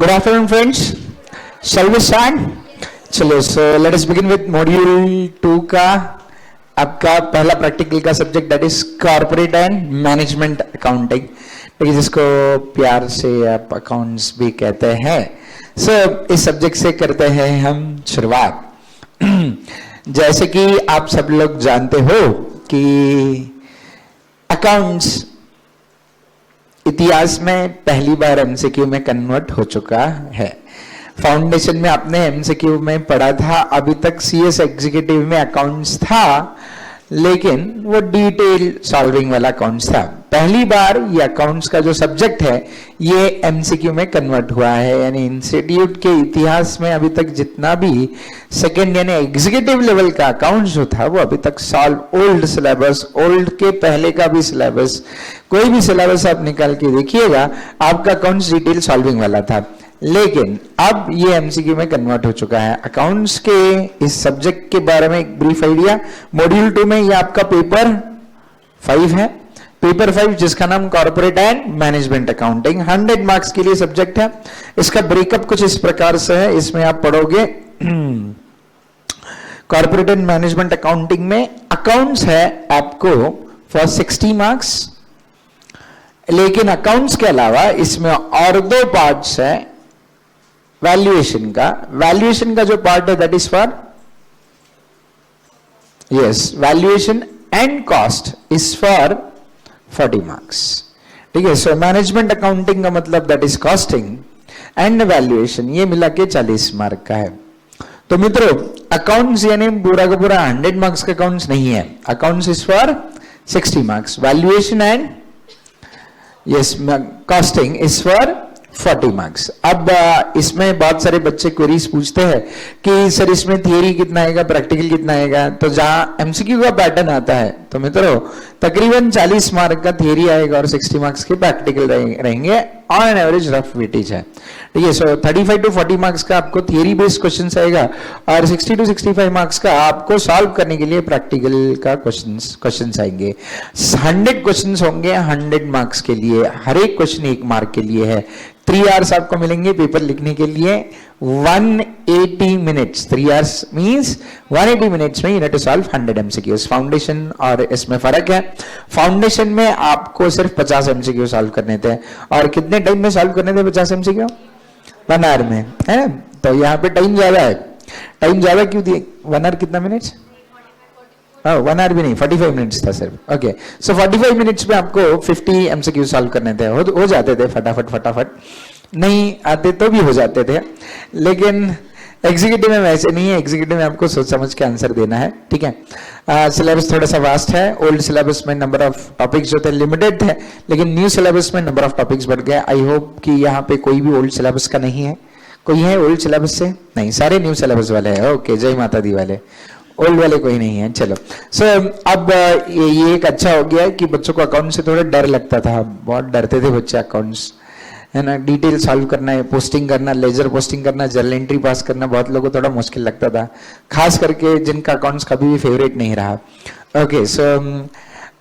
Good afternoon, friends. Shall we start? चलो, so let us begin with module 2 का आपका पहला प्रैक्टिकल का subject that is corporate and management accounting, ठीक है, जिसको प्यार से आप अकाउंट्स भी कहते हैं। सो इस सब्जेक्ट से करते हैं हम शुरुआत। जैसे कि आप सब लोग जानते हो कि अकाउंट्स इतिहास में पहली बार एमसीक्यू में कन्वर्ट हो चुका है। फाउंडेशन में आपने एमसीक्यू में पढ़ा था, अभी तक सीएस एग्जीक्यूटिव में अकाउंट्स था, लेकिन वो डिटेल सॉल्विंग वाला अकाउंट्स था। पहली बार ये अकाउंट्स का जो सब्जेक्ट है ये एमसीक्यू में कन्वर्ट हुआ है, यानी इंस्टीट्यूट के इतिहास में अभी तक जितना भी सेकेंड यानी एग्जीक्यूटिव लेवल का अकाउंट्स जो था वो अभी तक सॉल्व ओल्ड सिलेबस, ओल्ड के पहले का भी सिलेबस, कोई भी सिलेबस आप निकाल के देखिएगा आपका अकाउंट्स डिटेल सॉल्विंग वाला था। लेकिन अब ये एमसीक्यू में कन्वर्ट हो चुका है। अकाउंट्स के इस सब्जेक्ट के बारे में एक ब्रीफ आइडिया, मॉड्यूल 2 में ये आपका पेपर 5 है, पेपर 5 जिसका नाम corporate and management accounting, 100 marks के लिए सब्जेक्ट है। इसका ब्रेकअप कुछ इस प्रकार से है, इसमें आप पढ़ोगे कॉर्पोरेट एंड मैनेजमेंट अकाउंटिंग में अकाउंट्स है आपको फॉर 60 मार्क्स, लेकिन अकाउंट्स के अलावा इसमें और 2 पार्ट्स है वैल्यूएशन का जो पार्ट है that is for valuation and cost is for 40 marks, ठीक है। सो मैनेजमेंट अकाउंटिंग का मतलब that is costing and valuation, ये मिला के 40 मार्क का है। तो मित्रों अकाउंट्स यानी पूरा का पूरा 100 मार्क्स का अकाउंट्स नहीं है, accounts is for 60 marks, valuation and costing is for 40 marks. अब इसमें बहुत सारे बच्चे क्वेरीज पूछते हैं कि सर इसमें थियरी कितना आएगा, प्रैक्टिकल कितना आएगा। तो जहां एमसीक्यू का पैटर्न आता है तो मित्रों तकरीबन 40 मार्क का थियरी आएगा और 60 मार्क्स के प्रैक्टिकल रहेंगे, on an average rough weightage है, ठीक है। सो 35 टू 40 मार्क्स का आपको थियरी बेस्ड क्वेश्चन आएगा और 60 टू 65 मार्क्स का आपको सॉल्व करने के लिए प्रैक्टिकल का क्वेश्चन आएंगे। 100 क्वेश्चन होंगे 100 मार्क्स के लिए, हर एक क्वेश्चन 1 मार्क के लिए है। 3 आवर्स आपको मिलेंगे पेपर लिखने के लिए, 180 मिनट्स, 3 आवर्स मींस 180 मिनट्स में you need to solve 100 MCQs. Foundation और इसमें फर्क है, फाउंडेशन में आपको सिर्फ 50 एमसीक्यू सॉल्व करने थे और कितने टाइम में सॉल्व करने थे 50 एमसीक्यू? 1 आवर में, है ना। तो यहाँ पे टाइम ज्यादा है, टाइम ज्यादा क्यों दिए? 1 आवर कितना मिनट्स? 1 आवर भी नहीं, 45 मिनट्स था सिर्फ। ओके, सो 45 मिनट्स में आपको 50 एमसीक्यू सॉल्व करने थे, हो जाते थे फटाफट, नहीं आते तो भी हो जाते थे, लेकिन एग्जीक्यूटिव में वैसे नहीं है। एग्जीक्यूटिव में आपको सोच समझ के आंसर देना है, ठीक है। सिलेबस थोड़ा सा वास्ट है, ओल्ड सिलेबस में नंबर ऑफ टॉपिक्स जो थे लिमिटेड थे, लेकिन न्यू सिलेबस में नंबर ऑफ टॉपिक्स बढ़ गए। आई होप कि यहाँ पे कोई भी ओल्ड सिलेबस का नहीं है। कोई है ओल्ड सिलेबस से? नहीं, सारे न्यू सिलेबस वाले हैं। ओके, जय माता दी वाले, ओल्ड वाले कोई नहीं है। चलो, सो अब ये एक अच्छा हो गया कि बच्चों को अकाउंट से थोड़ा डर लगता था, बहुत डरते थे बच्चे अकाउंट्स, है ना। डिटेल सॉल्व करना है, पोस्टिंग करना, लेजर पोस्टिंग करना, जर्नल एंट्री पास करना बहुत लोगों को थोड़ा मुश्किल लगता था, खास करके जिनका अकाउंट्स कभी भी फेवरेट नहीं रहा। ओके, सो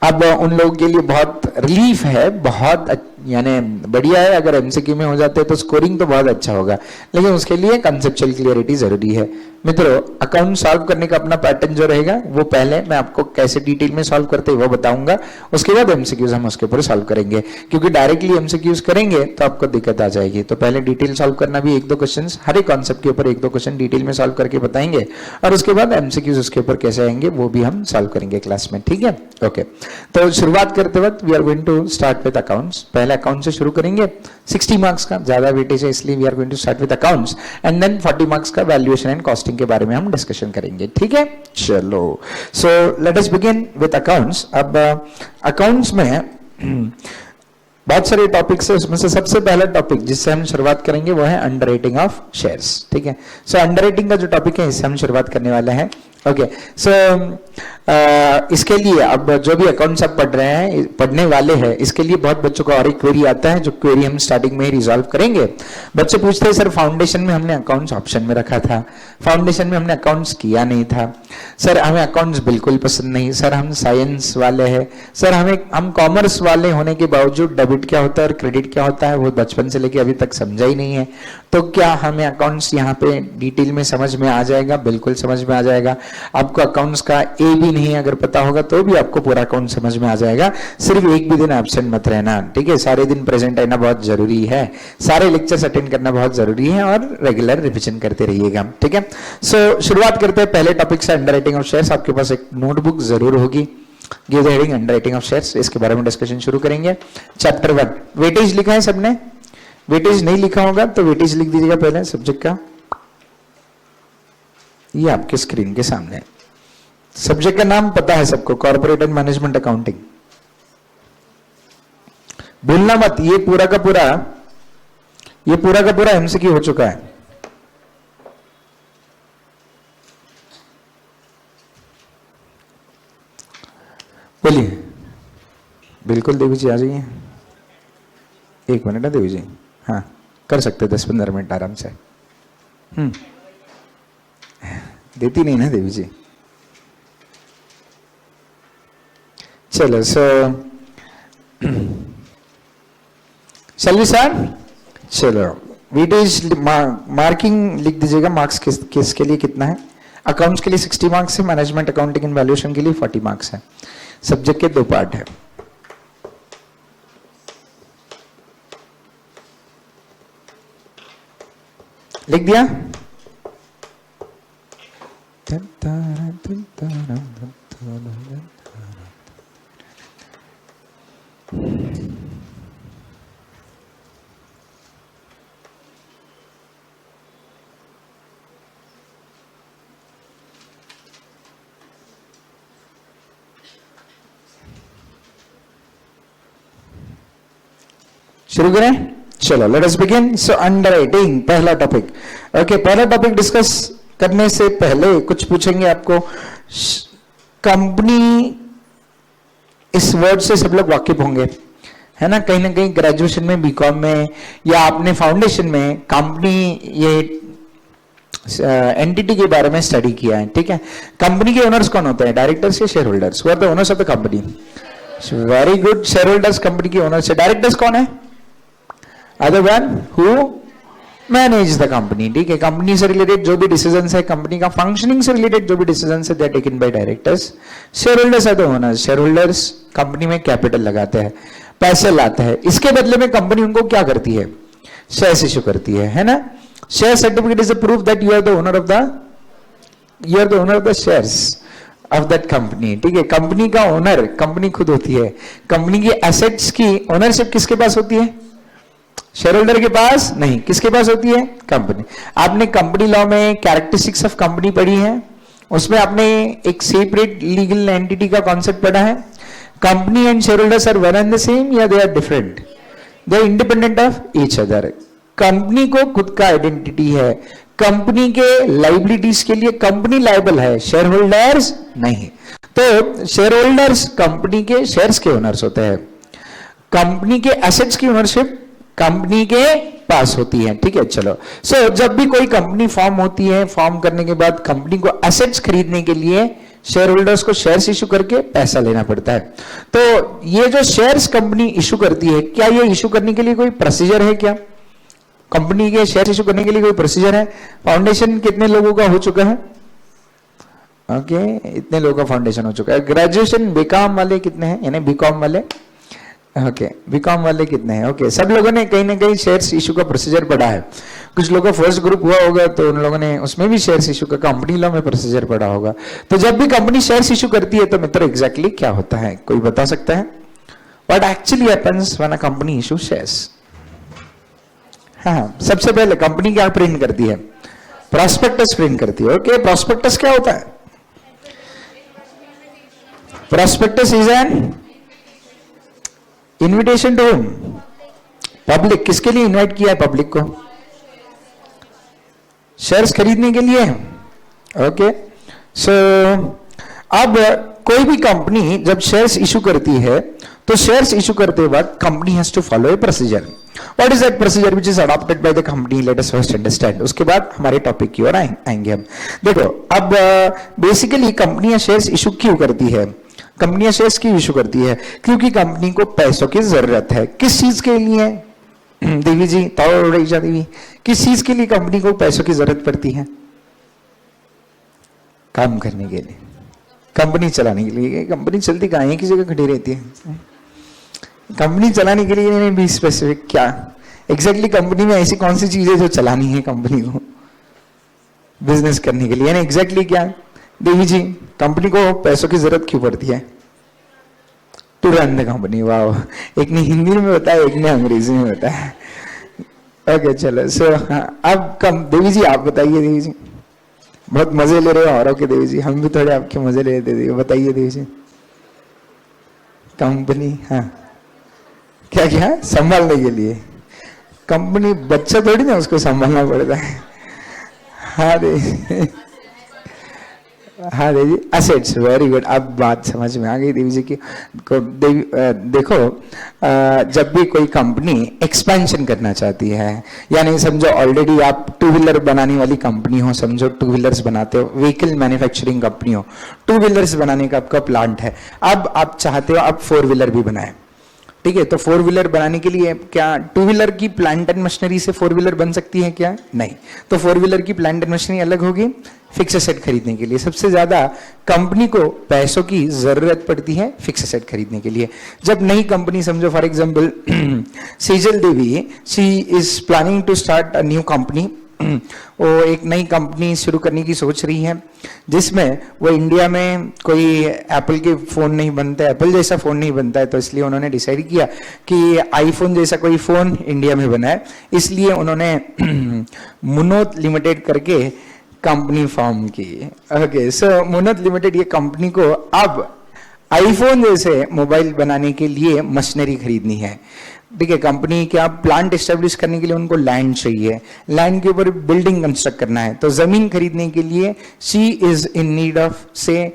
अब उन लोगों के लिए बहुत रिलीफ है, बहुत यानी बढ़िया है। अगर एमसीक्यू में हो जाते हैं तो स्कोरिंग तो बहुत अच्छा होगा, लेकिन उसके लिए कंसेप्चुअल क्लियरिटी जरूरी है। मित्रों अकाउंट सॉल्व करने का अपना पैटर्न जो रहेगा वो पहले मैं आपको कैसे डिटेल में सॉल्व करते हैं वो बताऊंगा, उसके बाद एमसीक्यूज हम उसके ऊपर सॉल्व करेंगे, क्योंकि डायरेक्टली एमसीक्यूज करेंगे तो आपको दिक्कत आ जाएगी। तो पहले डिटेल सॉल्व करना भी 1-2 क्वेश्चन, हर एक कॉन्सेप्ट के ऊपर 1-2 क्वेश्चन डिटेल में सॉल्व करके बताएंगे, और उसके बाद एमसीक्यूज उसके ऊपर कैसे आएंगे वो भी हम सॉल्व करेंगे क्लास में, ठीक है। ओके, तो शुरुआत करते वक्त we are going to start with accounts. पहले अकाउंट से शुरू करेंगे, 60 मार्क्स का ज्यादा वेटेज है इसलिए we are going to start with accounts, and then 40 marks का वैल्यूएशन एंड कॉस्टिंग के बारे में हम डिस्कशन करेंगे, ठीक है। चलो, so let us begin with accounts. अब अकाउंट्स में बहुत सारे टॉपिक्स है, उसमें से सबसे पहला टॉपिक जिससे हम शुरुआत करेंगे वो है अंडरराइटिंग ऑफ शेयर्स, ठीक है। सो अंडरराइटिंग का जो टॉपिक है इससे हम शुरुआत करने वाले हैं। ओके, सो इसके लिए अब जो भी अकाउंट्स आप पढ़ रहे हैं, पढ़ने वाले हैं, इसके लिए बहुत बच्चों को और एक क्वेरी आता है, जो क्वेरी हम स्टार्टिंग में ही रिजॉल्व करेंगे। बच्चे पूछते हैं सर फाउंडेशन में हमने अकाउंट्स ऑप्शन में रखा था, फाउंडेशन में हमने अकाउंट्स किया नहीं था, सर हमें अकाउंट्स बिल्कुल पसंद नहीं, सर हम साइंस वाले हैं, सर हम कॉमर्स वाले होने के बावजूद डेबिट क्या होता है और क्रेडिट क्या होता है वो बचपन से लेके अभी तक समझा ही नहीं है। तो क्या हमें अकाउंट्स यहाँ पे डिटेल में समझ में आ जाएगा? बिल्कुल समझ में आ जाएगा। आपको अकाउंट्स का ए भी नहीं अगर पता होगा तो भी आपको पूरा अकाउंट समझ में आ जाएगा। सिर्फ एक भी दिन एब्सेंट मत रहना, ठीक है? सारे दिन प्रेजेंट रहना बहुत जरूरी है, सारे लेक्चर्स अटेंड करना बहुत जरूरी है और रेगुलर रिविजन करते रहिएगा, ठीक है? सो शुरुआत करते हैं पहले टॉपिक से, अंडरराइटिंग ऑफ शेयर्स। आपके पास एक नोटबुक जरूर होगी, give the heading underwriting of shares, इसके बारे में डिस्कशन शुरू करेंगे। चैप्टर 1 वेटेज लिखा है सबने? वेटेज नहीं लिखा होगा तो वेटेज लिख दीजिएगा पहले सब्जेक्ट का, ये आपके स्क्रीन के सामने है। सब्जेक्ट का नाम पता है सबको, कॉर्पोरेट एंड मैनेजमेंट अकाउंटिंग। भूलना मत, ये पूरा का पूरा एमसीक्यू हो चुका है। बोलिए। बिल्कुल देवी जी आ जाइए, 1 मिनट है देवी जी। हाँ कर सकते 10-15 मिनट आराम से। देती नहीं ना देवी जी। चलो चलिए सर, चलो वेटेज मार्किंग लिख दीजिएगा। मार्क्स किसके लिए कितना है? अकाउंट्स के लिए 60 मार्क्स है, मैनेजमेंट अकाउंटिंग एंड वैल्यूएशन के लिए 40 मार्क्स है। सब्जेक्ट के 2 पार्ट है। लिख दिया? शुरू करें? चलो लेट अस बिगिन। सो अंडरराइटिंग पहला टॉपिक। ओके, पहला टॉपिक डिस्कस करने से पहले कुछ पूछेंगे आपको। कंपनी, इस वर्ड से सब लोग वाकिफ होंगे, है ना कहीं ग्रेजुएशन में, बीकॉम में या आपने फाउंडेशन में कंपनी ये एंटिटी के बारे में स्टडी किया है, ठीक है? कंपनी के ओनर्स कौन होते हैं? डायरेक्टर्स या share holders? Who are the owners of the company? Very good, share holders company के ओनर्स है। डायरेक्टर्स कौन है? Other one who manage the company, ठीक है? कंपनी से रिलेटेड जो भी डिसीजंस है, कंपनी का फंक्शनिंग से रिलेटेड जो भी डिसीजंस है, they are taken by directors. Share holders are the owners. Share holders company में कैपिटल लगाते हैं, पैसे लाते हैं, इसके बदले में कंपनी उनको क्या करती है? शेयर्स इश्यू करती है ना? Share certificate is a proof that you are the owner of the shares of that company, ठीक है? कंपनी का ओनर कंपनी खुद होती है। कंपनी की एसेट्स की ओनरशिप किसके पास होती है? शेयर होल्डर के पास नहीं, किसके पास होती है? कंपनी। आपने कंपनी लॉ में कैरेक्टरिस्टिक्स ऑफ कंपनी पढ़ी है, उसमें आपने एक सेपरेट लीगल एंटिटी का कॉन्सेप्ट पढ़ा है। Company and share holders are one and the same या they are different? They are independent of each other. Company को खुद का आइडेंटिटी है, कंपनी के लाइबिलिटीज के लिए कंपनी लायबल है, शेयर होल्डर्स नहीं। तो शेयर होल्डर्स कंपनी के शेयर्स के ओनर्स होते हैं। कंपनी के एसेट्स की ओनरशिप कंपनी के पास होती है, ठीक है? चलो जब भी कोई कंपनी फॉर्म होती है, फॉर्म करने के बाद कंपनी को एसेट्स खरीदने के लिए शेयर होल्डर्स को शेयर्स इशू करके पैसा लेना पड़ता है। तो ये जो शेयर्स कंपनी इशू करती है, क्या ये इशू करने के लिए कोई प्रोसीजर है? क्या कंपनी के शेयर इशू करने के लिए कोई प्रोसीजर है? फाउंडेशन कितने लोगों का हो चुका है? ओके, इतने लोगों का फाउंडेशन हो चुका है। ग्रेजुएशन बीकॉम वाले कितने हैं? यानी बीकॉम वाले, ओके, बीकॉम वाले कितने हैं? ओके, सब लोगों ने कहीं ना कहीं शेयर्स इशू का प्रोसीजर पढ़ा है। कुछ लोगों का फर्स्ट ग्रुप हुआ होगा तो उन लोगों ने उसमें भी शेयर्स इशू का कंपनी लॉ में प्रोसीजर पढ़ा होगा। तो जब भी कंपनी शेयर्स इशू करती है तो मित्र एग्जैक्टली क्या होता है, कोई बता सकता है? What actually happens when a company issue shares? हाँ, सबसे पहले कंपनी क्या प्रिंट करती है? प्रॉस्पेक्टस प्रिंट करती है। ओके, प्रॉस्पेक्टस क्या होता है? Prospectus is an invitation to public. किसके लिए इनवाइट किया है पब्लिक को? शेयर्स खरीदने के लिए। ओके, अब कोई भी कंपनी जब शेयर्स इशू करती है तो शेयर्स इशू करते वक्त company has to follow a procedure. What is that procedure which is adopted by the company? Let us first understand, उसके बाद हमारे टॉपिक की ओर आएंगे हम। देखो, अब बेसिकली कंपनियां शेयर्स इशू क्यों करती है? कंपनियां शेयर्स क्यों इशू करती है? क्योंकि कंपनी को पैसों की जरूरत है। किस चीज के लिए? देवी जी, तौरेजा देवी, किस चीज के लिए कंपनी को पैसों की जरूरत पड़ती है? काम करने के लिए, कंपनी चलाने के लिए। कंपनी चलती कहाँ है, किसी जगह खड़ी रहती है। कंपनी चलाने के लिए भी स्पेसिफिक क्या एग्जैक्टली कंपनी में ऐसी कौन सी चीज है जो चलानी है कंपनी को बिजनेस करने के लिए, यानी एग्जैक्टली क्या? देवी जी, कंपनी को पैसों की जरूरत क्यों पड़ती है? To run the company. वाह, एक ने हिंदी में बताया, एक ने अंग्रेजी में बताया। ओके चलो, सो अब देवी जी आप बताइए। देवी जी बहुत मजे ले रहे हो औरों के, देवी जी हम भी थोड़े आपके मजे ले लेते थे। बताइए देवी जी। कंपनी, हाँ क्या क्या संभालने के लिए? कंपनी बच्चा थोड़ी ना, उसको संभालना पड़ता है। हाँ देवी, हाँ देवी, असेट्स, वेरी गुड। अब बात समझ में आ गई देवी जी की। देखो, जब भी कोई कंपनी एक्सपेंशन करना चाहती है, यानी समझो ऑलरेडी आप टू व्हीलर बनाने वाली कंपनी हो, समझो टू व्हीलर्स बनाते हो, व्हीकल मैन्युफैक्चरिंग कंपनी हो, टू व्हीलर्स बनाने का आपका प्लांट है। अब आप चाहते हो आप फोर व्हीलर भी बनाए, ठीक है? तो फोर व्हीलर बनाने के लिए क्या टू व्हीलर की प्लांट एंड मशीनरी से फोर व्हीलर बन सकती है क्या? नहीं। तो फोर व्हीलर की प्लांट एंड मशीनरी अलग होगी। फिक्स एसेट खरीदने के लिए सबसे ज्यादा कंपनी को पैसों की जरूरत पड़ती है फिक्स एसेट खरीदने के लिए। जब नई कंपनी, समझो for example Sejal Devi, she is planning to start a new company. वो एक नई कंपनी शुरू करने की सोच रही है, जिसमें वो इंडिया में कोई एप्पल के फोन नहीं बनता, एप्पल जैसा फोन नहीं बनता है, तो इसलिए उन्होंने डिसाइड किया कि आईफोन जैसा कोई फोन इंडिया में बना है। इसलिए उन्होंने मुनोत लिमिटेड करके कंपनी फॉर्म की। ओके, सो मुनोत लिमिटेड ये कंपनी को अब आईफोन जैसे मोबाइल बनाने के लिए मशीनरी खरीदनी है, ठीक है? कंपनी क्या प्लांट एस्टेब्लिश करने के लिए उनको लैंड चाहिए, लैंड के ऊपर बिल्डिंग कंस्ट्रक्ट करना है, तो जमीन खरीदने के लिए she is in need of से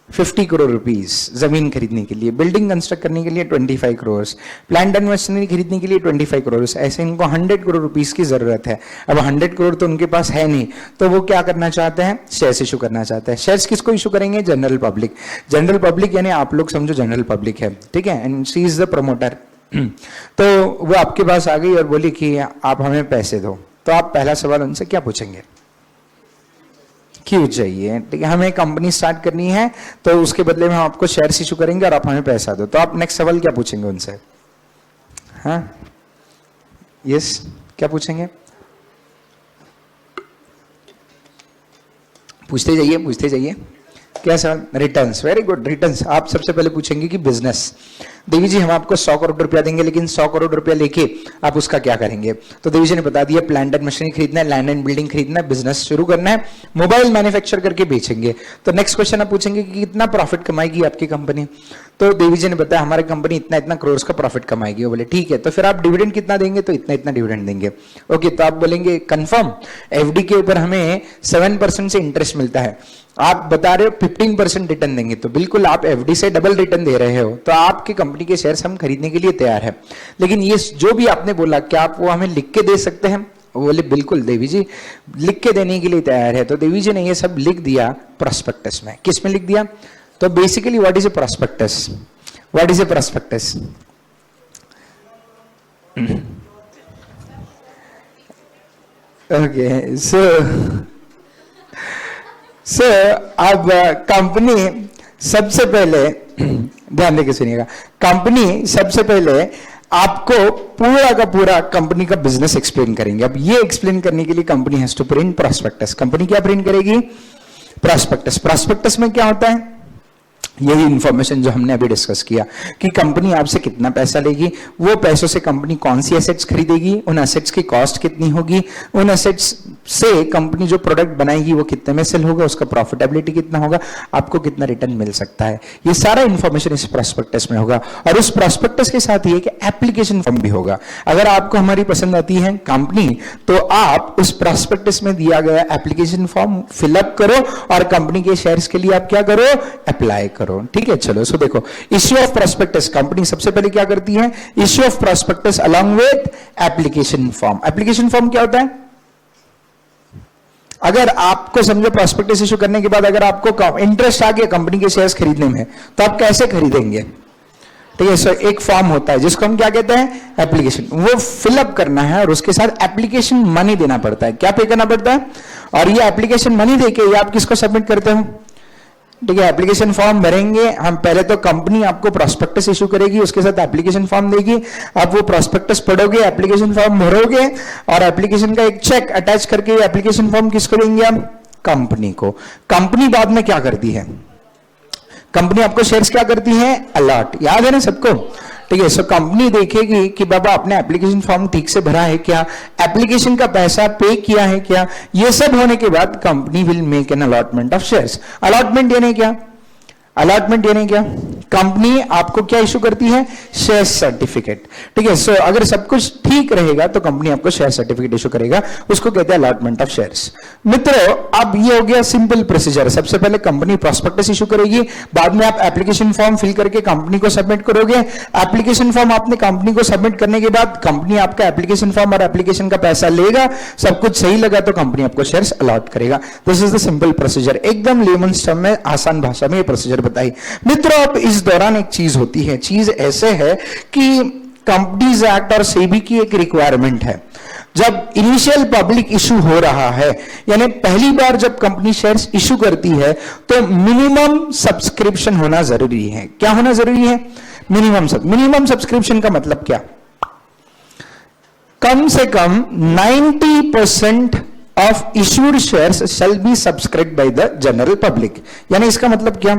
50 करोड़ रुपीस जमीन खरीदने के लिए, बिल्डिंग कंस्ट्रक्ट करने के लिए 25 करोड़, प्लांट एंड मशीनरी खरीदने के लिए 25 करोड़, ऐसे इनको 100 करोड़ रुपीस की जरूरत है। अब 100 करोड़ तो उनके पास है नहीं, तो वो क्या करना चाहते हैं? शेयर्स इशू करना चाहते हैं। शेयर्स किसको इशू करेंगे? General public. जनरल पब्लिक यानी आप लोग समझो जनरल पब्लिक है, ठीक है? And she is the promoter. तो वो आपके पास आ गई और बोली कि आप हमें पैसे दो, तो आप पहला सवाल उनसे क्या पूछेंगे? क्यों चाहिए, ठीक है? हमें कंपनी स्टार्ट करनी है, तो उसके बदले में हम आपको शेयर इशू करेंगे और आप हमें पैसा दो। तो आप नेक्स्ट सवाल क्या पूछेंगे उनसे? हाँ, यस, क्या पूछेंगे? पूछते जाइए, पूछते जाइए। क्या सवाल? रिटर्न्स। Very good, returns. आप सबसे पहले पूछेंगे कि बिजनेस, देवी जी हम आपको 100 करोड़ रुपया देंगे, लेकिन 100 करोड़ रुपया लेके आप उसका क्या करेंगे? तो देवी जी ने बता दिया, प्लांट एंड मशीनरी खरीदना है, लैंड एंड बिल्डिंग खरीदना है, बिजनेस शुरू करना है, मोबाइल मैन्युफैक्चर करके बेचेंगे। तो नेक्स्ट क्वेश्चन आप पूछेंगे कि कितना प्रॉफिट कमाएगी आपकी कंपनी? तो देवी जी ने बताया हमारी कंपनी इतना इतना करोड़ का प्रॉफिट कमाएगी। वो बोले ठीक है, तो फिर आप डिविडेंड कितना देंगे? तो इतना इतना डिविडेंड देंगे। ओके, तो आप बोलेंगे कंफर्म, एफडी के ऊपर हमें 7% से इंटरेस्ट मिलता है, आप बता रहे हो 15% रिटर्न देंगे, तो बिल्कुल आप एफडी से डबल रिटर्न दे रहे हो, तो आपकी कंपनी के शेयर्स हम खरीदने के लिए तैयार है। लेकिन ये जो भी आपने बोला, क्या आप वो हमें लिख के दे सकते हैं? वो बोले बिल्कुल देवी जी, लिख के देने के लिए तैयार है। तो देवी जी ने ये सब लिख दिया प्रोस्पेक्टस में। किस में लिख दिया? तो basically what is a prospectus? What is a prospectus? Okay, so अब कंपनी सबसे पहले ध्यान देके सुनिएगा, कंपनी सबसे पहले आपको पूरा का पूरा कंपनी का बिजनेस एक्सप्लेन करेंगे। अब ये एक्सप्लेन करने के लिए company has to print prospectus. Company क्या प्रिंट करेगी? प्रोस्पेक्टस। प्रोस्पेक्टस में क्या होता है? यही इंफॉर्मेशन जो हमने अभी डिस्कस किया कि कंपनी आपसे कितना पैसा लेगी, वो पैसों से कंपनी कौन सी एसेट्स खरीदेगी, उन एसेट्स की कॉस्ट कितनी होगी, उन एसेट्स से कंपनी जो प्रोडक्ट बनाएगी वो कितने में सेल होगा, उसका प्रॉफिटेबिलिटी कितना होगा, आपको कितना रिटर्न मिल सकता है, ये सारा इंफॉर्मेशन इस प्रोस्पेक्टस में होगा। और उस प्रोस्पेक्टस के साथ ही एक एप्लीकेशन फॉर्म भी होगा। अगर आपको हमारी पसंद आती है कंपनी, तो आप उस प्रोस्पेक्टस में दिया गया एप्लीकेशन फॉर्म फिलअप करो और कंपनी के शेयर्स के लिए आप क्या करो? अप्लाई करो। ठीक है, चलो सो देखो, इश्यू ऑफ प्रोस्पेक्टस, कंपनी सबसे पहले क्या करती है? Issue of prospectus along with application form. Application form क्या होता है? अगर आपको समझो प्रोस्पेक्टस इशू करने के बाद अगर आपको इंटरेस्ट आ गया कंपनी के शेयर्स खरीदने में, तो आप कैसे खरीदेंगे? ठीक है। सो एक फॉर्म होता है जिसको हम क्या कहते हैं, एप्लीकेशन, वो फिलअप करना है और उसके साथ एप्लीकेशन मनी देना पड़ता है। क्या पे करना पड़ता है, और ये एप्लीकेशन मनी देके ये आप किसको सबमिट करते हो, ठीक है। एप्लीकेशन फॉर्म भरेंगे हम, पहले तो कंपनी आपको प्रोस्पेक्टस इशू करेगी, उसके साथ एप्लीकेशन फॉर्म देगी, आप वो प्रोस्पेक्टस पढ़ोगे, एप्लीकेशन फॉर्म भरोगे और एप्लीकेशन का एक चेक अटैच करके एप्लीकेशन फॉर्म किसको देंगे हम, कंपनी को। कंपनी बाद में क्या करती है, कंपनी आपको शेयर्स क्या करती है, अलॉट, याद है ना सबको, ठीक है। सो कंपनी देखेगी कि बाबा आपने एप्लीकेशन फॉर्म ठीक से भरा है क्या, एप्लीकेशन का पैसा पे किया है क्या, ये सब होने के बाद company will make an allotment of shares. Allotment यानी क्या, अलॉटमेंट यानी क्या, कंपनी आपको क्या इशू करती है, शेयर सर्टिफिकेट, ठीक है। सो अगर सब कुछ ठीक रहेगा तो कंपनी आपको शेयर सर्टिफिकेट इशू करेगा, उसको कहते हैं अलॉटमेंट ऑफ शेयर्स। मित्रों अब ये हो गया सिंपल प्रोसीजर, सबसे पहले कंपनी प्रोस्पेक्टस इशू करेगी, बाद में आप एप्लीकेशन फॉर्म फिल करके कंपनी को सबमिट करोगे। एप्लीकेशन फॉर्म आपने कंपनी को सबमिट करने के बाद कंपनी आपका एप्लीकेशन फॉर्म और एप्लीकेशन का पैसा लेगा, सब कुछ सही लगा तो कंपनी आपको शेयर्स अलॉट करेगा। This is the simple procedure, एकदम लेमन्स टर्म में, आसान भाषा में ये प्रोसीजर बताई। मित्रों अब इस दौरान एक चीज होती है, चीज ऐसे है कि कंपनीज एक्ट और सेबी की एक रिक्वायरमेंट है, जब इनिशियल पब्लिक इशू हो रहा है, यानी पहली बार जब कंपनी शेयर्स इशू करती है तो मिनिमम सब्सक्रिप्शन होना जरूरी है। क्या होना जरूरी है, मिनिमम सब्सक्रिप्शन का मतलब क्या, कम से कम 90% of issued shares shall be subscribed by the general public. यानी इसका मतलब क्या,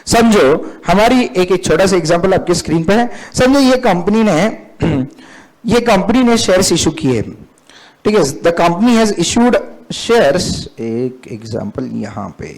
समझो हमारी एक छोटा सा एग्जांपल आपके स्क्रीन पे है, समझो ये कंपनी ने शेयर्स इशू किए, ठीक है। The company has issued shares, एक एग्जांपल यहां पे,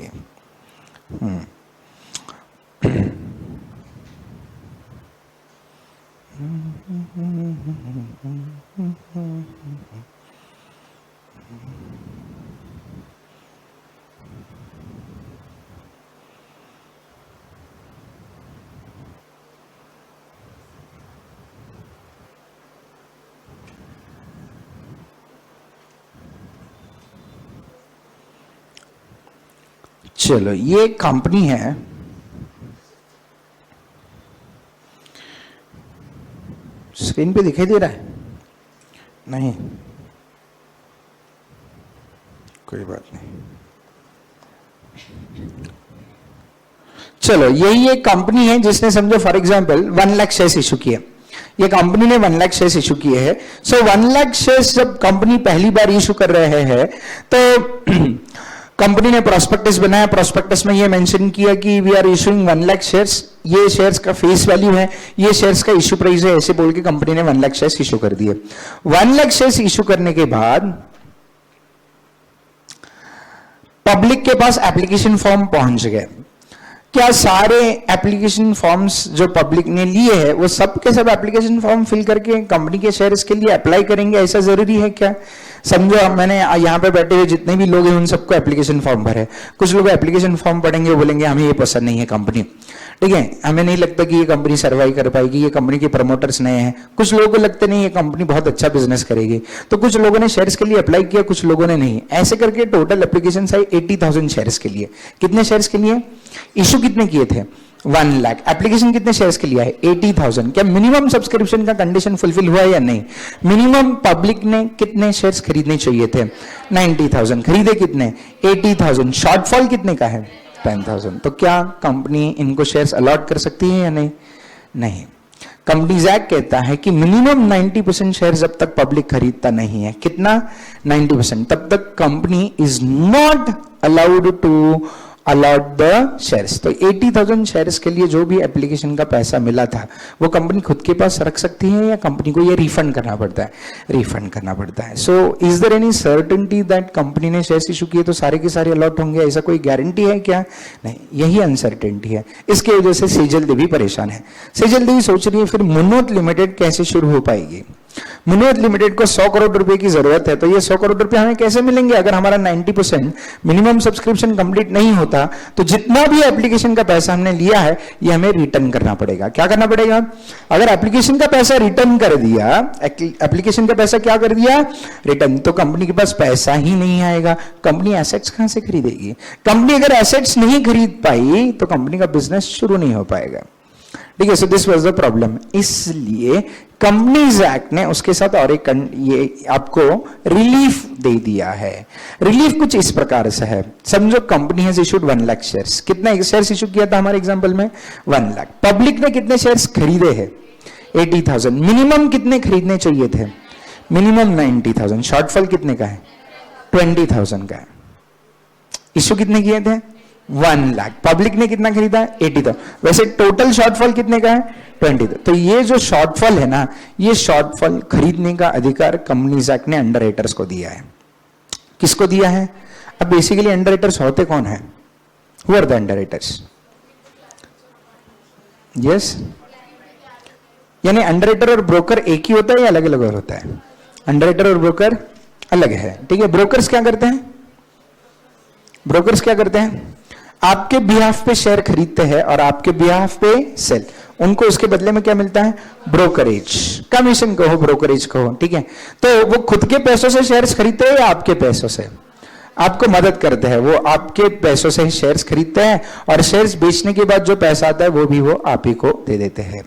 चलो ये कंपनी है, स्क्रीन पे दिखाई दे रहा है, नहीं कोई बात नहीं, चलो यही एक कंपनी है जिसने समझो for example 1 lakh shares issue किए, ये कंपनी ने 1 लाख शेयर्स इशू किए हैं। सो 1 लाख शेयर्स जब कंपनी पहली बार इशू कर रहे हैं तो कंपनी ने प्रोस्पेक्टस बनाया, प्रोस्पेक्टस में ये मेंशन किया कि we are issuing 1 lakh shares, ये शेयर्स का फेस वैल्यू है, ये शेयर्स का इशू प्राइस है, ऐसे बोल के कंपनी ने 1 लाख शेयर्स इशू कर दिए। 1 लाख शेयर्स इशू करने के बाद पब्लिक के पास एप्लीकेशन फॉर्म पहुंच गए। क्या सारे एप्लीकेशन फॉर्म्स जो पब्लिक ने लिए हैं वो सब के सब एप्लीकेशन फॉर्म फिल करके कंपनी के शेयर्स के लिए अप्लाई करेंगे, ऐसा जरूरी है क्या? समझो मैंने यहाँ पे बैठे हुए जितने भी लोग हैं उन सबको एप्लीकेशन फॉर्म भरे, कुछ लोग एप्लीकेशन फॉर्म पढ़ेंगे, बोलेंगे हमें ये पसंद नहीं है कंपनी, ठीक है, हमें नहीं लगता कि ये कंपनी सर्वाइव कर पाएगी, ये कंपनी के प्रमोटर्स नए हैं, कुछ लोगों को लगता नहीं ये कंपनी बहुत अच्छा बिजनेस करेगी, तो कुछ लोगों ने शेयर्स के लिए अप्लाई किया, कुछ लोगों ने नहीं, ऐसे करके टोटल एप्लीकेशन आई 80,000 शेयर्स के लिए। कितने शेयर्स के लिए इशू कितने किए थे? 1 लाख। एप्लीकेशन कितने शेयर्स के लिए है? 80,000। क्या मिनिमम सब्सक्रिप्शन का कंडीशन फुलफिल हुआ या नहीं? मिनिमम पब्लिक ने कितने शेयर्स खरीदने चाहिए थे? 90,000। खरीदे कितने? 80,000। शॉर्टफॉल कितने का है? 10,000। तो क्या कंपनी इनको शेयर्स अलॉट कर सकती है या नहीं? नहीं। कंपनीज एक्ट कहता है कि मिनिमम 90% शेयर जब तक पब्लिक खरीदता नहीं है, कितना? 90%, तब तक company is not allowed to allot the shares. तो 80,000 शेयर्स के लिए जो भी एप्लीकेशन का पैसा मिला था वो कंपनी खुद के पास रख सकती है या कंपनी को ये रिफंड करना पड़ता है? रिफंड करना पड़ता है। So is there any certainty that company ने शेयर्स इशू किए तो सारे के सारे अलॉट होंगे, ऐसा कोई गारंटी है क्या? नहीं, यही अनसर्टेनिटी है। इसकी वजह से सेजल देवी परेशान है। सेजल देवी सोच रही है फिर मुन्नोत लिमिटेड कैसे शुरू हो पाएगी? मुन्नोत लिमिटेड को 100 करोड़ रुपए की जरूरत है, तो ये 100 करोड़ रुपए हमें कैसे मिलेंगे अगर हमारा 90% मिनिमम सब्सक्रिप्शन कंप्लीट नहीं होता? तो जितना भी एप्लीकेशन का पैसा हमने लिया है ये हमें रिटर्न करना पड़ेगा। क्या करना पड़ेगा? अगर एप्लीकेशन का पैसा रिटर्न कर दिया, एप्लीकेशन का पैसा क्या कर दिया? रिटर्न, तो कंपनी के पास पैसा ही नहीं आएगा, कंपनी एसेट्स कहां से खरीदेगी? कंपनी अगर एसेट्स नहीं खरीद पाई तो कंपनी का बिजनेस शुरू नहीं हो पाएगा। ठीक है, so this was the problem. इसलिए कंपनीज एक्ट ने उसके साथ और एक ये आपको रिलीफ दे दिया है। रिलीफ कुछ इस प्रकार से है, समझो company has issued 1 lakh shares. कितना शेयर्स इशू किया था हमारे एग्जांपल में? 1 लाख। पब्लिक ने कितने शेयर्स खरीदे हैं? 80,000। मिनिमम कितने खरीदने चाहिए थे? मिनिमम 90,000। शॉर्टफॉल कितने का है? 20,000 का है। इशू कितने किए थे? 1 लाख। पब्लिक ने कितना खरीदा? 80,000। वैसे टोटल शॉर्टफॉल कितने का है? 20,000। तो ये जो शॉर्टफॉल है ना, ये शॉर्टफॉल खरीदने का अधिकार कंपनीज एक्ट ने अंडरराइटर्स को दिया है। किसको दिया है? अब बेसिकली अंडरराइटर्स होते कौन है? Who are the underwriters? Yes, यानी अंडरराइटर और ब्रोकर एक ही होता है या अलग अलग होता है? अंडरराइटर और ब्रोकर अलग है, ठीक है। ब्रोकर्स क्या करते हैं? ब्रोकर्स क्या करते हैं? आपके बिहाफ पे शेयर खरीदते हैं और आपके बिहाफ पे सेल। उनको उसके बदले में क्या मिलता है? ब्रोकरेज, कमीशन कहो, ब्रोकरेज कहो, ठीक है। तो वो खुद के पैसों से शेयर्स खरीदते हैं या आपके पैसों से? आपको मदद करते हैं, वो आपके पैसों से ही शेयर्स खरीदते हैं और शेयर्स बेचने के बाद जो पैसा आता है वो भी वो आप ही को दे देते हैं।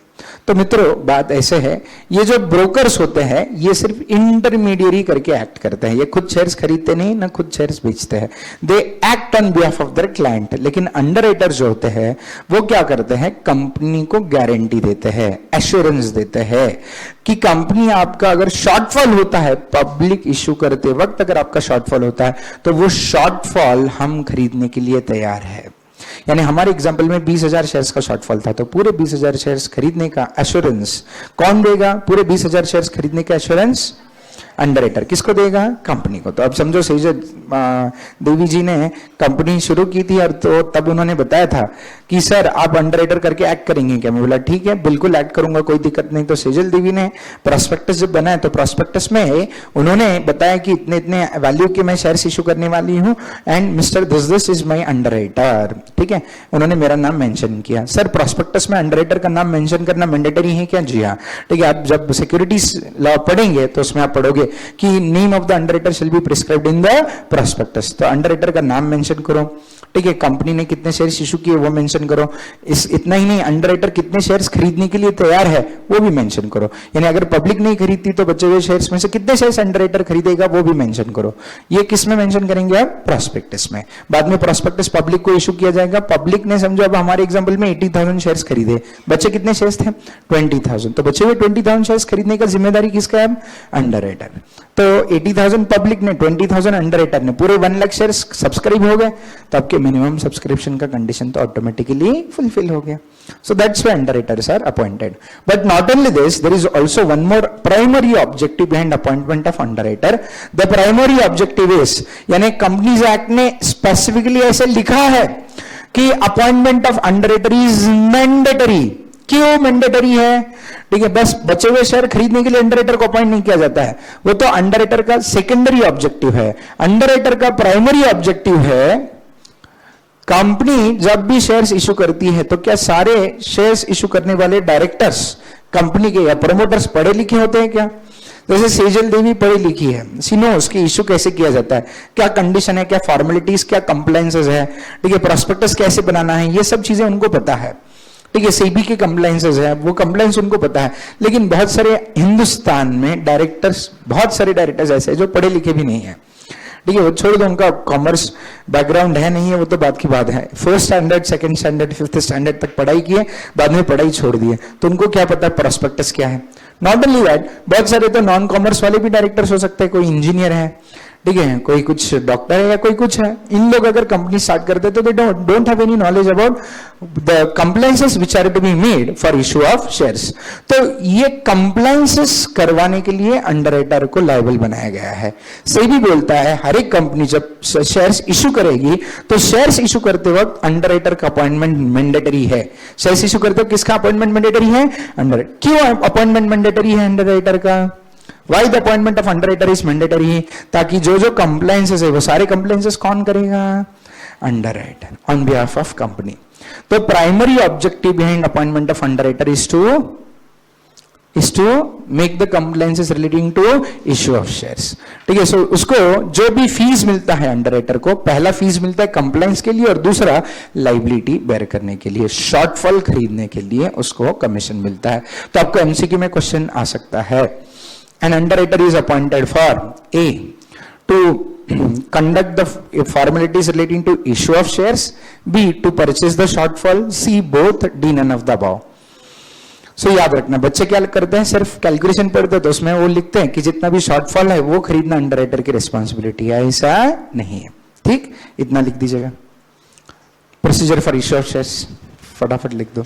तो मित्रों बात ऐसे है, ये जो ब्रोकर्स होते हैं ये सिर्फ इंटरमीडियरी करके एक्ट करते हैं। ये खुद शेयर्स खरीदते नहीं, ना खुद शेयर्स बेचते हैं। They act on behalf of their client. लेकिन अंडरराइटर जो होते हैं वो क्या करते हैं? कंपनी को गारंटी देते हैं, एश्योरेंस देते हैं कि कंपनी आपका अगर शॉर्टफॉल होता है, पब्लिक इश्यू करते वक्त अगर आपका शॉर्टफॉल होता है तो वो शॉर्टफॉल हम खरीदने के लिए तैयार है। यानी हमारे एग्जांपल में 20,000 शेयर्स का शॉर्टफॉल था, तो पूरे 20,000 शेयर्स खरीदने का एश्योरेंस कौन देगा? पूरे 20,000 शेयर्स खरीदने का एश्योरेंस अंडरराइटर किसको देगा? कंपनी को। तो अब समझो सेजल देवी जी ने कंपनी शुरू की थी और तो तब उन्होंने बताया था कि सर आप अंडरराइटर करके एक्ट करेंगे क्या? मैं बोला ठीक है, बिल्कुल एक्ट करूंगा, कोई दिक्कत नहीं। तो सेजल देवी ने प्रोस्पेक्टस जब बनाया तो प्रोस्पेक्टस में उन्होंने बताया कि इतने इतने वैल्यू के मैं शेयर्स इशू करने वाली हूं and mister this is my underwriter, ठीक है। उन्होंने मेरा नाम मेंशन किया। सर प्रोस्पेक्टस में अंडरराइटर का नाम मेंशन करना मैंडेटरी है क्या? जी हाँ, ठीक है। आप जब सिक्योरिटीज लॉ पढ़ेंगे तो उसमें आप पढ़ोगे कि name of the underwriter shall be prescribed in the prospectus. तो अंडरराइटर का नाम मेंशन करो, ठीक है। कंपनी ने कितने शेयर्स इशू किए वो मेंशन करो। इतना ही नहीं, अंडरराइटर कितने शेयर्स खरीदने के लिए तैयार है वो भी मेंशन करो। यानी अगर पब्लिक नहीं खरीदती तो बचे हुए शेयर्स में से कितने शेयर्स अंडरराइटर खरीदेगा वो भी मेंशन करो। ये किस में मेंशन करेंगे आप? प्रोस्पेक्टस में। बाद में प्रोस्पेक्टस पब्लिक को इशू किया जाएगा। पब्लिक ने समझो अब हमारे एग्जांपल में 80,000 शेयर्स खरीदे, बचे कितने शेयर्स थे? 20,000। तो बचे हुए 20,000 शेयर्स खरीदने का जिम्मेदारी किसका है? अंडरराइटर। तो 80,000 पब्लिक ने, 20,000 अंडरराइटर ने, पूरे 1 लाख शेयर्स सब्सक्राइब हो गए तो आपके मिनिमम सब्सक्रिप्शन का कंडीशन तो ऑटोमेटिकली फुलफिल हो गया। So that's why underwriters are appointed. But not only this, there is also one more primary objective behind appointment of underwriter. The primary objective is, यानी companies act ने specifically ऐसे लिखा है कि appointment of underwriter is mandatory. क्यों mandatory है? ठीक है, बस बचे हुए शेयर खरीदने के लिए अंडरराइटर को अपॉइंट नहीं किया जाता है, वो तो अंडरराइटर का सेकेंडरी ऑब्जेक्टिव है। अंडरराइटर का प्राइमरी ऑब्जेक्टिव है, कंपनी जब भी शेयर्स इशू करती है तो क्या सारे शेयर्स इशू करने वाले डायरेक्टर्स कंपनी के या प्रमोटर्स पढ़े लिखे होते हैं क्या? जैसे सेजल देवी पढ़ी लिखी है, सी नोस कि इशू कैसे किया जाता है, क्या कंडीशन है, क्या फॉर्मेलिटीज, क्या कंप्लायंसेस है, ठीक है, प्रोस्पेक्टस कैसे बनाना है, ये सब चीजें उनको पता है, ठीक है। सेबी के कंप्लायंसेस है, वो कंप्लायंस उनको पता है। लेकिन बहुत सारे हिंदुस्तान में डायरेक्टर्स, बहुत सारे डायरेक्टर्स ऐसे हैं जो पढ़े लिखे भी नहीं है, ठीक है। वो छोड़ दो, उनका कॉमर्स बैकग्राउंड है नहीं है, वो तो बात की बात है। 1st standard, 2nd standard, 5th standard तक पढ़ाई की है, बाद में पढ़ाई छोड़ दी है, तो उनको क्या पता है प्रोस्पेक्टस क्या है। नॉट ओनली दैट, बहुत सारे तो नॉन कॉमर्स वाले भी डायरेक्टर्स हो सकते हैं, कोई इंजीनियर है, ठीक है, कोई कुछ डॉक्टर है या कोई कुछ है। इन लोग अगर कंपनी स्टार्ट करते तो they don't have any knowledge about the compliances which are to be made for issue of shares. तो ये कंप्लायंसेस करवाने के लिए अंडरराइटर को लायबल बनाया गया है। सेबी बोलता है हर एक कंपनी जब शेयर्स इशू करेगी तो शेयर्स इशू करते वक्त अंडरराइटर का अपॉइंटमेंट मैंडेटरी है। शेयर्स इशू करते वक्त किसका अपॉइंटमेंट मैंडेटरी है? अंडरराइटर। क्यों अपॉइंटमेंट मैंडेटरी है अंडरराइटर का? Why the appointment of underwriter is mandatory? ताकि जो जो compliances है वो सारे compliances कौन करेगा? Underwriter on behalf of company. तो primary objective behind appointment of underwriter is to is to make the compliances relating to issue of shares. ठीक है, सो उसको जो भी फीस मिलता है अंडरराइटर को, पहला फीस मिलता है कंप्लायंस के लिए और दूसरा लाइबिलिटी बेयर करने के लिए, शॉर्टफॉल खरीदने के लिए उसको कमीशन मिलता है. तो आपको एमसीक्यू में क्वेश्चन आ सकता है, an underwriter is appointed for a to conduct the formalities relating to issue of shares, B to purchase the shortfall, C both, D none of the above. So याद रखना, बच्चे क्या करते हैं, सिर्फ कैलकुलेशन पढ़ते हैं तो उसमें वो लिखते हैं कि जितना भी शॉर्टफॉल है वो खरीदना अंडरराइटर की रिस्पॉन्सिबिलिटी है. ऐसा नहीं है. ठीक, इतना लिख दीजिएगा. Procedure for issue of shares फटाफट लिख दो.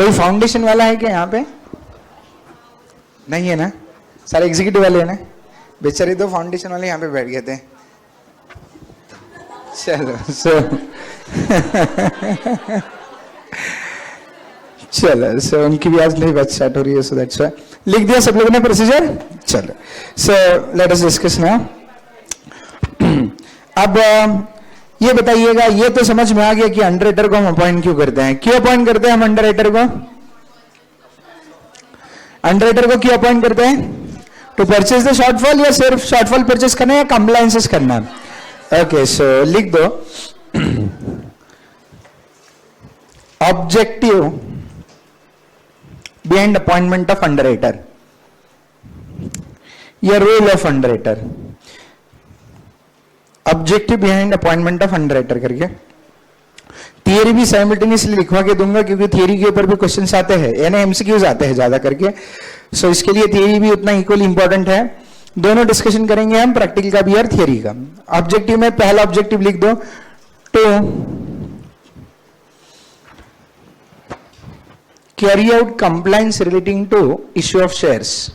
कोई फाउंडेशन वाला है क्या यहाँ पे? नहीं है ना, सारे एग्जीक्यूटिव वाले है ना, बेचारे दो फाउंडेशन वाले यहाँ पे बैठ गए थे। चलो चलो उनकी भी आज नई बैच स्टार्ट हो रही है, सो दैट्स व्हाई लिख दिया सब लोगों ने प्रोसीजर। चलो so let us discuss now. अब ये बताइएगा, ये तो समझ में आ गया कि अंडरराइटर को हम अपॉइंट क्यों करते हैं। क्यों अपॉइंट करते हैं हम अंडरराइटर को? अंडरराइटर को क्यों अपॉइंट करते हैं? टू परचेज द शॉर्टफॉल, या सिर्फ शॉर्टफॉल परचेज करना है या कंप्लायंसेस करना है? ओके सो लिख दो objective behind appointment of underwriter या role of underwriter. Objective behind appointment of underwriter करके थियरी भी साइमल्टेनियसली लिखवा के दूंगा, क्योंकि थियरी के ऊपर भी क्वेश्चंस आते हैं, यानी एमसीक्यूज आते हैं ज्यादा करके। सो इसके लिए थियरी भी उतना इक्वली इंपॉर्टेंट है। दोनों डिस्कशन करेंगे हम, प्रैक्टिकल का भी और थियरी का। ऑब्जेक्टिव में पहला ऑब्जेक्टिव लिख दो, to carry out compliance relating to issue of shares.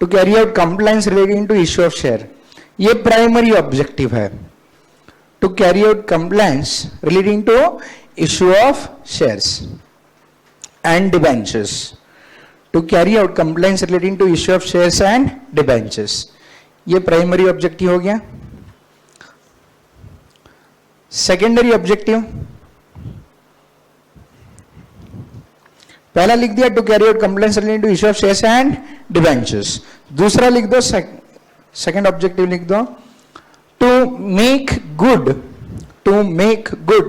To carry out compliance relating to issue of share, ये प्राइमरी ऑब्जेक्टिव है। To carry out compliance relating to issue of shares and debentures. To carry out compliance relating to issue of shares and debentures, ये primary objective हो गया। Secondary objective पहला लिख दिया, to carry out compliance relating to issue of shares and debentures. दूसरा लिख दो, second objective लिख दो, to make good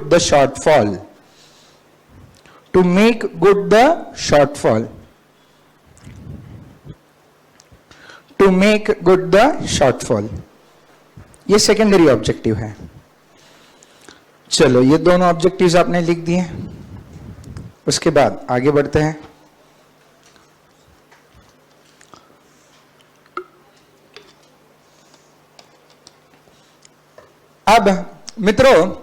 the shortfall. To make good the shortfall, to make good the shortfall, ये सेकेंडरी ऑब्जेक्टिव है। चलो ये दोनों ऑब्जेक्टिव्स आपने लिख दिए। उसके बाद आगे बढ़ते हैं। अब मित्रों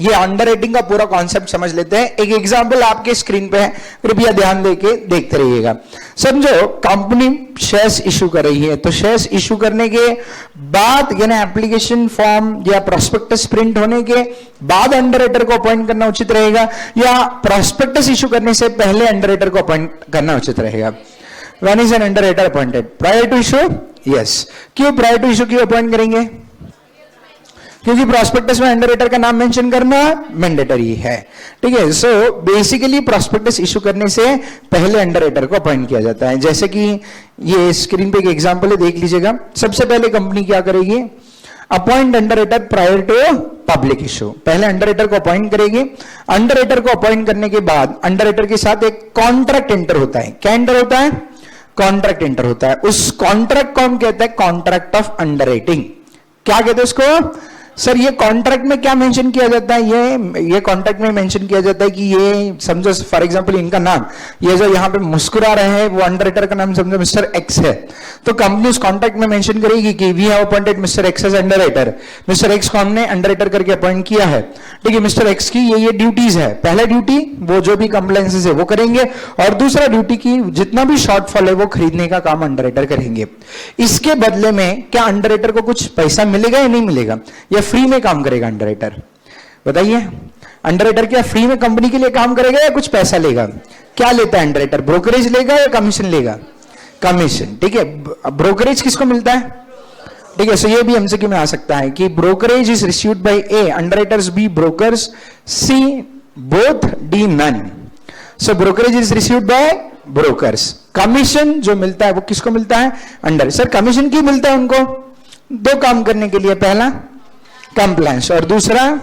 ये अंडरराइटिंग का पूरा कॉन्सेप्ट समझ लेते हैं। एक एग्जांपल आपके स्क्रीन पे है, कृपया ध्यान देके देखते रहिएगा। समझो कंपनी शेयर्स इशू कर रही है, तो शेयर्स इशू करने के बाद यानी एप्लीकेशन फॉर्म या प्रोस्पेक्टस प्रिंट होने के बाद अंडरराइटर को अपॉइंट करना उचित रहेगा, या प्रोस्पेक्टस इशू करने से पहले अंडरराइटर को अपॉइंट करना उचित रहेगा? When is an underwriter appointed? Prior to issue? Yes. क्यों प्रायर टू इशू क्यों अपॉइंट करेंगे? क्योंकि प्रोस्पेक्टस में अंडरराइटर का नाम मेंशन करना मैंडेटरी है। ठीक है, सो बेसिकली प्रोस्पेक्टस इशू करने से पहले अंडरराइटर को अपॉइंट किया जाता है। जैसे कि ये स्क्रीन पे एक एग्जांपल है, देख लीजिएगा। सबसे पहले कंपनी क्या करेगी? Appoint underwriter prior to public issue, पहले अंडरराइटर को अपॉइंट करेगी। अंडरराइटर को अपॉइंट करने के बाद अंडरराइटर के साथ एक कॉन्ट्रैक्ट एंटर होता है। क्या एंटर होता है? कॉन्ट्रैक्ट एंटर होता है। उस कॉन्ट्रैक्ट को हम कहते हैं कॉन्ट्रैक्ट ऑफ अंडरराइटिंग। क्या कहते हैं उसको? सर ये कॉन्ट्रैक्ट में क्या मेंशन किया जाता है? ये कॉन्ट्रैक्ट में मेंशन किया जाता है कि ये समझो फॉर एग्जांपल इनका नाम, ये जो यहाँ पे मुस्कुरा रहे हैं वो अंडरराइटर का नाम समझो मिस्टर एक्स है, तो कंपनी उस कॉन्ट्रैक्ट में मेंशन करेगी कि we have appointed mister X as underwriter. Mister X को हमने अंडरराइटर करके अपॉइंट किया है। ठीक है, मिस्टर एक्स की ये ड्यूटीज है। पहला ड्यूटी वो जो भी कंप्लायंसेस है वो करेंगे, और दूसरा ड्यूटी की जितना भी शॉर्टफॉल है वो खरीदने का काम अंडरराइटर करेंगे। इसके बदले में क्या अंडरराइटर को कुछ पैसा मिलेगा या नहीं मिलेगा, या फ्री में काम करेगा अंडरराइटर? बताइए, अंडरराइटर क्या फ्री में कंपनी के लिए काम करेगा या कुछ पैसा लेगा? क्या लेता है अंडरराइटर? ब्रोकरेज लेगा या कमीशन लेगा? कमीशन। ठीक है, ब्रोकरेज किसको मिलता है? ठीक है, सो ये भी एमसीक्यू में आ सकता है कि brokerage is received by A, underwriters B, brokers C, both D, none. So brokerage is received by brokers. Commission जो मिलता है वो किसको मिलता है? अंडर। सर कमीशन क्यों मिलता है उनको? दो काम करने के लिए, पहला कंप्लायंस और दूसरा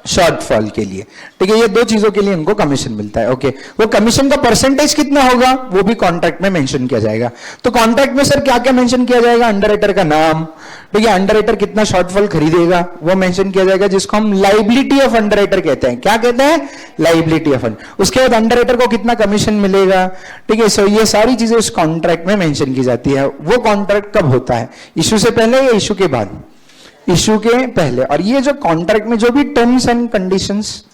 शॉर्टफॉल के लिए। ठीक है, ये दो चीजों के लिए इनको कमीशन मिलता है। ओके, वो कमीशन का परसेंटेज कितना होगा वो भी कॉन्ट्रैक्ट में मेंशन किया जाएगा। तो कॉन्ट्रैक्ट में सर क्या क्या मेंशन किया जाएगा? अंडरराइटर का नाम, ठीक है, अंडरराइटर कितना शॉर्टफॉल खरीदेगा वो मेंशन किया जाएगा, जिसको हम लाइबिलिटी ऑफ अंडरराइटर कहते हैं। क्या कहते हैं? Liability of. उसके बाद अंडरराइटर को कितना कमीशन मिलेगा। ठीक है, सो ये सारी चीजें उस कॉन्ट्रैक्ट में मेंशन की जाती है। वो कॉन्ट्रैक्ट कब होता है? इश्यू से पहले या इश्यू के बाद? इश्यू के पहले। और ये जो कॉन्ट्रैक्ट में जो भी टर्म्स एंड कंडीशंस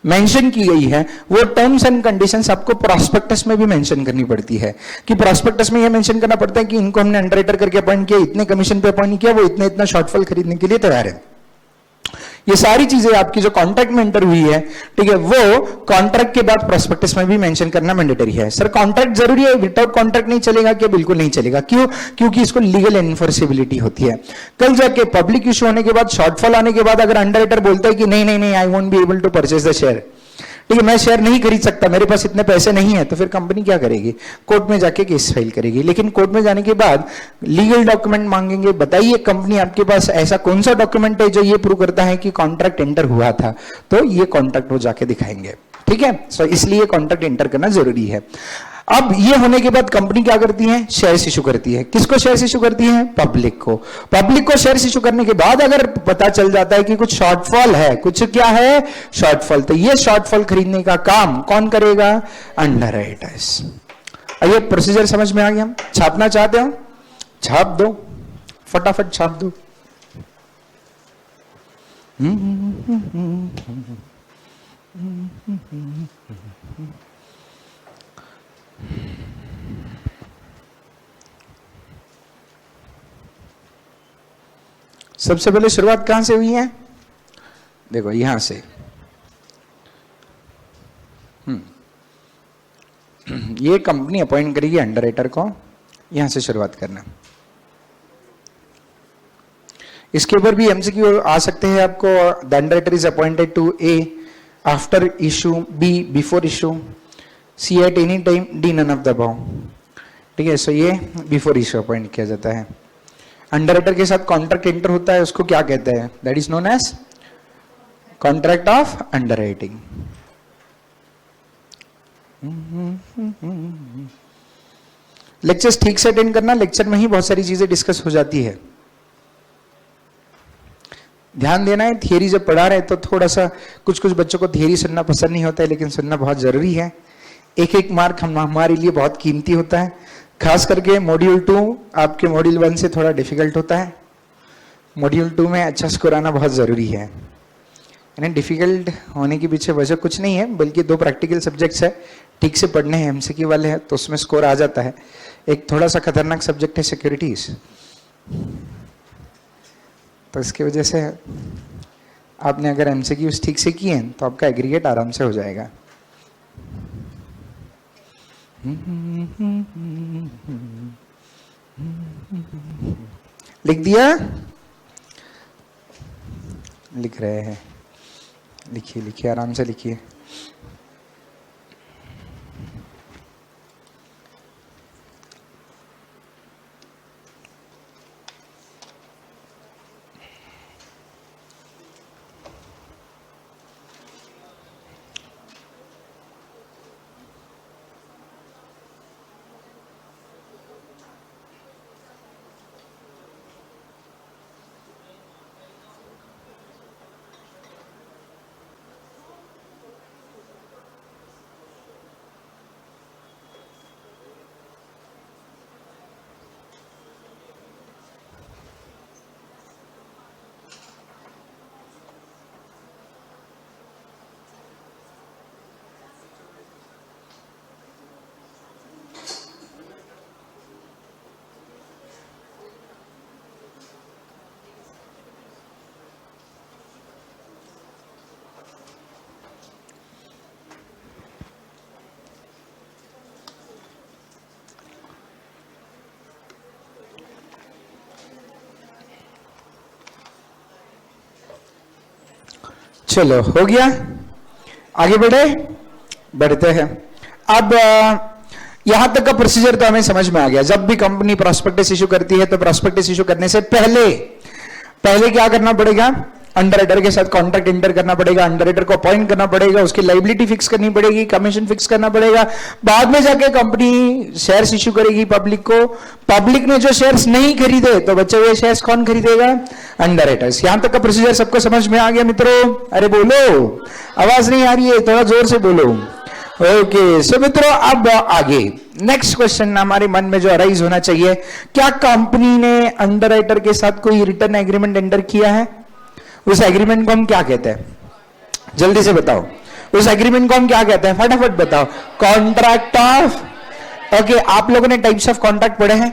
मेंशन की गई है, वो टर्म्स एंड कंडीशंस आपको प्रोस्पेक्टस में भी मेंशन करनी पड़ती है। कि प्रोस्पेक्टस में ये मेंशन करना पड़ता है कि इनको हमने अंडरराइटर करके अपॉइंट किया, इतने कमीशन पे अपॉइंट किया, वो इतने इतना शॉर्टफॉल खरीदने के लिए तैयार है। ये सारी चीजें आपकी जो कॉन्ट्रैक्ट में एंटर हुई है, ठीक है, वो कॉन्ट्रैक्ट के बाद प्रोस्पेक्टस में भी मेंशन करना मैंडेटरी है। सर कॉन्ट्रैक्ट जरूरी है, विदाउट कॉन्ट्रैक्ट नहीं चलेगा क्या? बिल्कुल नहीं चलेगा। क्यों? क्योंकि इसको लीगल एनफोर्सेबिलिटी होती है। कल जाके पब्लिक इशू होने के बाद, शॉर्टफॉल आने के बाद अगर अंडरराइटर बोलता है कि नहीं नहीं नहीं, I won't be able to purchase the share, ठीक है, मैं शेयर नहीं खरीद सकता, मेरे पास इतने पैसे नहीं है, तो फिर कंपनी क्या करेगी? कोर्ट में जाके केस फाइल करेगी। लेकिन कोर्ट में जाने के बाद लीगल डॉक्यूमेंट मांगेंगे, बताइए कंपनी आपके पास ऐसा कौन सा डॉक्यूमेंट है जो ये प्रूव करता है कि कॉन्ट्रैक्ट एंटर हुआ था, तो ये कॉन्ट्रैक्ट वो जाके दिखाएंगे। ठीक है, सो इसलिए कॉन्ट्रैक्ट एंटर करना जरूरी है। अब ये होने के बाद कंपनी क्या करती है? शेयर्स इशू करती है। किसको शेयर्स इशू करती है? पब्लिक को। पब्लिक को शेयर्स इशू करने के बाद अगर पता चल जाता है कि कुछ शॉर्टफॉल है, कुछ क्या है? शॉर्टफॉल, तो ये शॉर्टफॉल खरीदने का काम कौन करेगा? अंडरराइटर्स। ये प्रोसीजर समझ में आ गया? छापना चाहते हो? छाप दो, फटाफट छाप दो। सबसे पहले शुरुआत कहां से हुई है? देखो यहां से। ये कंपनी अपॉइंट करेगी अंडरराइटर को, यहां से शुरुआत करना। इसके ऊपर भी एमसीक्यू आ सकते हैं आपको। The underwriter is appointed to A after issue, B before issue, C at any time, D none of the above. ठीक है, सो ये बिफोर इशू अपॉइंट किया जाता है। अंडरराइटर के साथ कॉन्ट्रैक्ट एंटर होता है, उसको क्या कहते हैं? That is known as contract of underwriting. Lectures ठीक से अटेंड करना, लेक्चर में ही बहुत सारी चीजें डिस्कस हो जाती है। ध्यान देना है, थियरी जब पढ़ा रहे तो थोड़ा सा कुछ बच्चों को थियरी सुनना पसंद नहीं होता है, लेकिन सुनना बहुत जरूरी है। एक एक मार्क हमारे लिए बहुत कीमती होता है। खास करके मॉड्यूल 2 आपके मॉड्यूल 1 से थोड़ा डिफिकल्ट होता है। मॉड्यूल 2 में अच्छा स्कोर आना बहुत जरूरी है। यानी डिफिकल्ट होने के पीछे वजह कुछ नहीं है, बल्कि 2 प्रैक्टिकल सब्जेक्ट्स है, ठीक से पढ़ने हैं, एमसीक्यू वाले हैं, तो उसमें स्कोर आ जाता है। एक थोड़ा सा खतरनाक सब्जेक्ट है सिक्योरिटीज, तो इसकी वजह से आपने अगर एमसीक्यू ठीक से किए हैं तो आपका एग्रीगेट आराम से हो जाएगा। लिख दिया? लिख रहे हैं, लिखिए लिखिए, आराम से लिखिए। चलो हो गया, आगे बढ़ते हैं। अब यहां तक का प्रोसीजर तो हमें समझ में आ गया। जब भी कंपनी प्रॉस्पेक्टस इशू करती है तो प्रॉस्पेक्टस इशू करने से पहले क्या करना पड़ेगा? अंडरराइटर के साथ कॉन्ट्रैक्ट एंटर करना पड़ेगा, अंडरराइटर को अपॉइंट करना पड़ेगा, उसकी लायबिलिटी फिक्स करनी पड़ेगी, कमीशन फिक्स करना पड़ेगा। बाद में जाके कंपनी शेयर्स इशू करेगी पब्लिक को। पब्लिक ने जो शेयर्स नहीं खरीदे तो बचे हुए शेयर्स कौन खरीदेगा? अंडरराइटर्स। यहां तक का प्रोसीजर सबको समझ में आ गया मित्रों? अरे बोलो, आवाज नहीं आ रही है, थोड़ा जोर से बोलो। ओके, सो मित्रों अब आगे नेक्स्ट क्वेश्चन हमारे मन में जो अराइज होना चाहिए, क्या कंपनी ने अंडरराइटर के साथ कोई रिटर्न एग्रीमेंट एंटर किया है? उस एग्रीमेंट को हम क्या कहते हैं? जल्दी से बताओ। उस एग्रीमेंट को हम क्या कहते हैं, फटाफट बताओ? Contract of. ओके, आप लोगों ने टाइप्स ऑफ कॉन्ट्रैक्ट पढ़े हैं?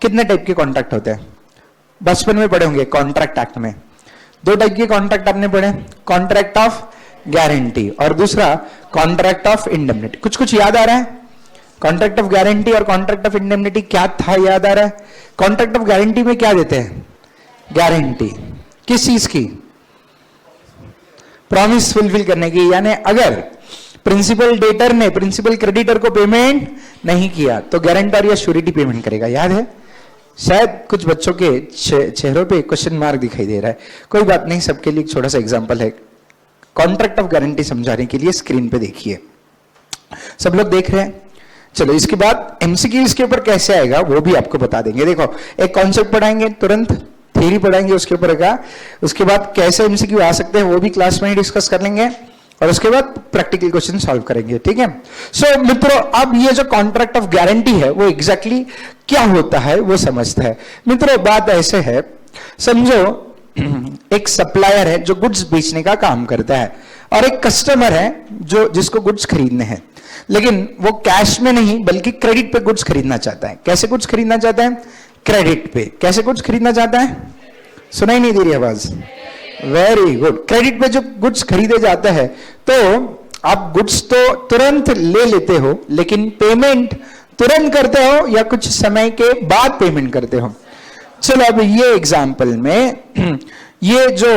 कितने टाइप के कॉन्ट्रैक्ट होते हैं? बचपन में पढ़े होंगे। कॉन्ट्रैक्ट एक्ट में 2 टाइप के कॉन्ट्रैक्ट आपने पढ़े, कॉन्ट्रैक्ट ऑफ गारंटी और दूसरा कॉन्ट्रैक्ट ऑफ इंडेमनिटी। कुछ कुछ याद आ रहा है? कॉन्ट्रैक्ट ऑफ गारंटी और कॉन्ट्रैक्ट ऑफ इंडेमनिटी क्या था, याद आ रहा है? कॉन्ट्रैक्ट ऑफ गारंटी में क्या देते हैं? गारंटी किस चीज की? प्रॉमिस फुलफिल करने की। यानी अगर प्रिंसिपल डेटर ने प्रिंसिपल क्रेडिटर को पेमेंट नहीं किया तो गारंटर या श्योरिटी पेमेंट करेगा। याद है? शायद कुछ बच्चों के चेहरों पे क्वेश्चन मार्क दिखाई दे रहा है, कोई बात नहीं, सबके लिए एक छोटा सा एग्जांपल है। कॉन्ट्रैक्ट ऑफ गारंटी समझाने के लिए स्क्रीन पे देखिए, सब लोग देख रहे हैं? चलो, इसके बाद एमसीक्यू इसके ऊपर कैसे आएगा वो भी आपको बता देंगे। देखो, एक कॉन्सेप्ट पढ़ाएंगे, तुरंत थ्योरी पढ़ाएंगे उसके ऊपर का, उसके बाद कैसे एमसीक्यू आ सकते हैं वो भी क्लास में ही डिस्कस कर लेंगे और उसके बाद प्रैक्टिकल क्वेश्चन सॉल्व करेंगे। ठीक है? सो मित्रों, अब ये जो कॉन्ट्रैक्ट ऑफ गारंटी है वो एग्जैक्टली क्या होता है वो समझते हैं। मित्रों, बात ऐसे है, समझो एक सप्लायर है जो गुड्स बेचने का काम करता है और एक कस्टमर है जो जिसको गुड्स खरीदने हैं, लेकिन वो कैश में नहीं बल्कि क्रेडिट पे गुड्स खरीदना चाहता है। कैसे गुड्स खरीदना चाहता है? क्रेडिट पे। कैसे गुड्स खरीदना चाहता है? सुनाई नहीं दे रही आवाज? Very good. क्रेडिट पे जो गुड्स खरीदे जाते हैं तो आप गुड्स तो तुरंत ले लेते हो, लेकिन पेमेंट तुरंत करते हो या कुछ समय के बाद पेमेंट करते हो? चलो, अब ये एग्जाम्पल में ये जो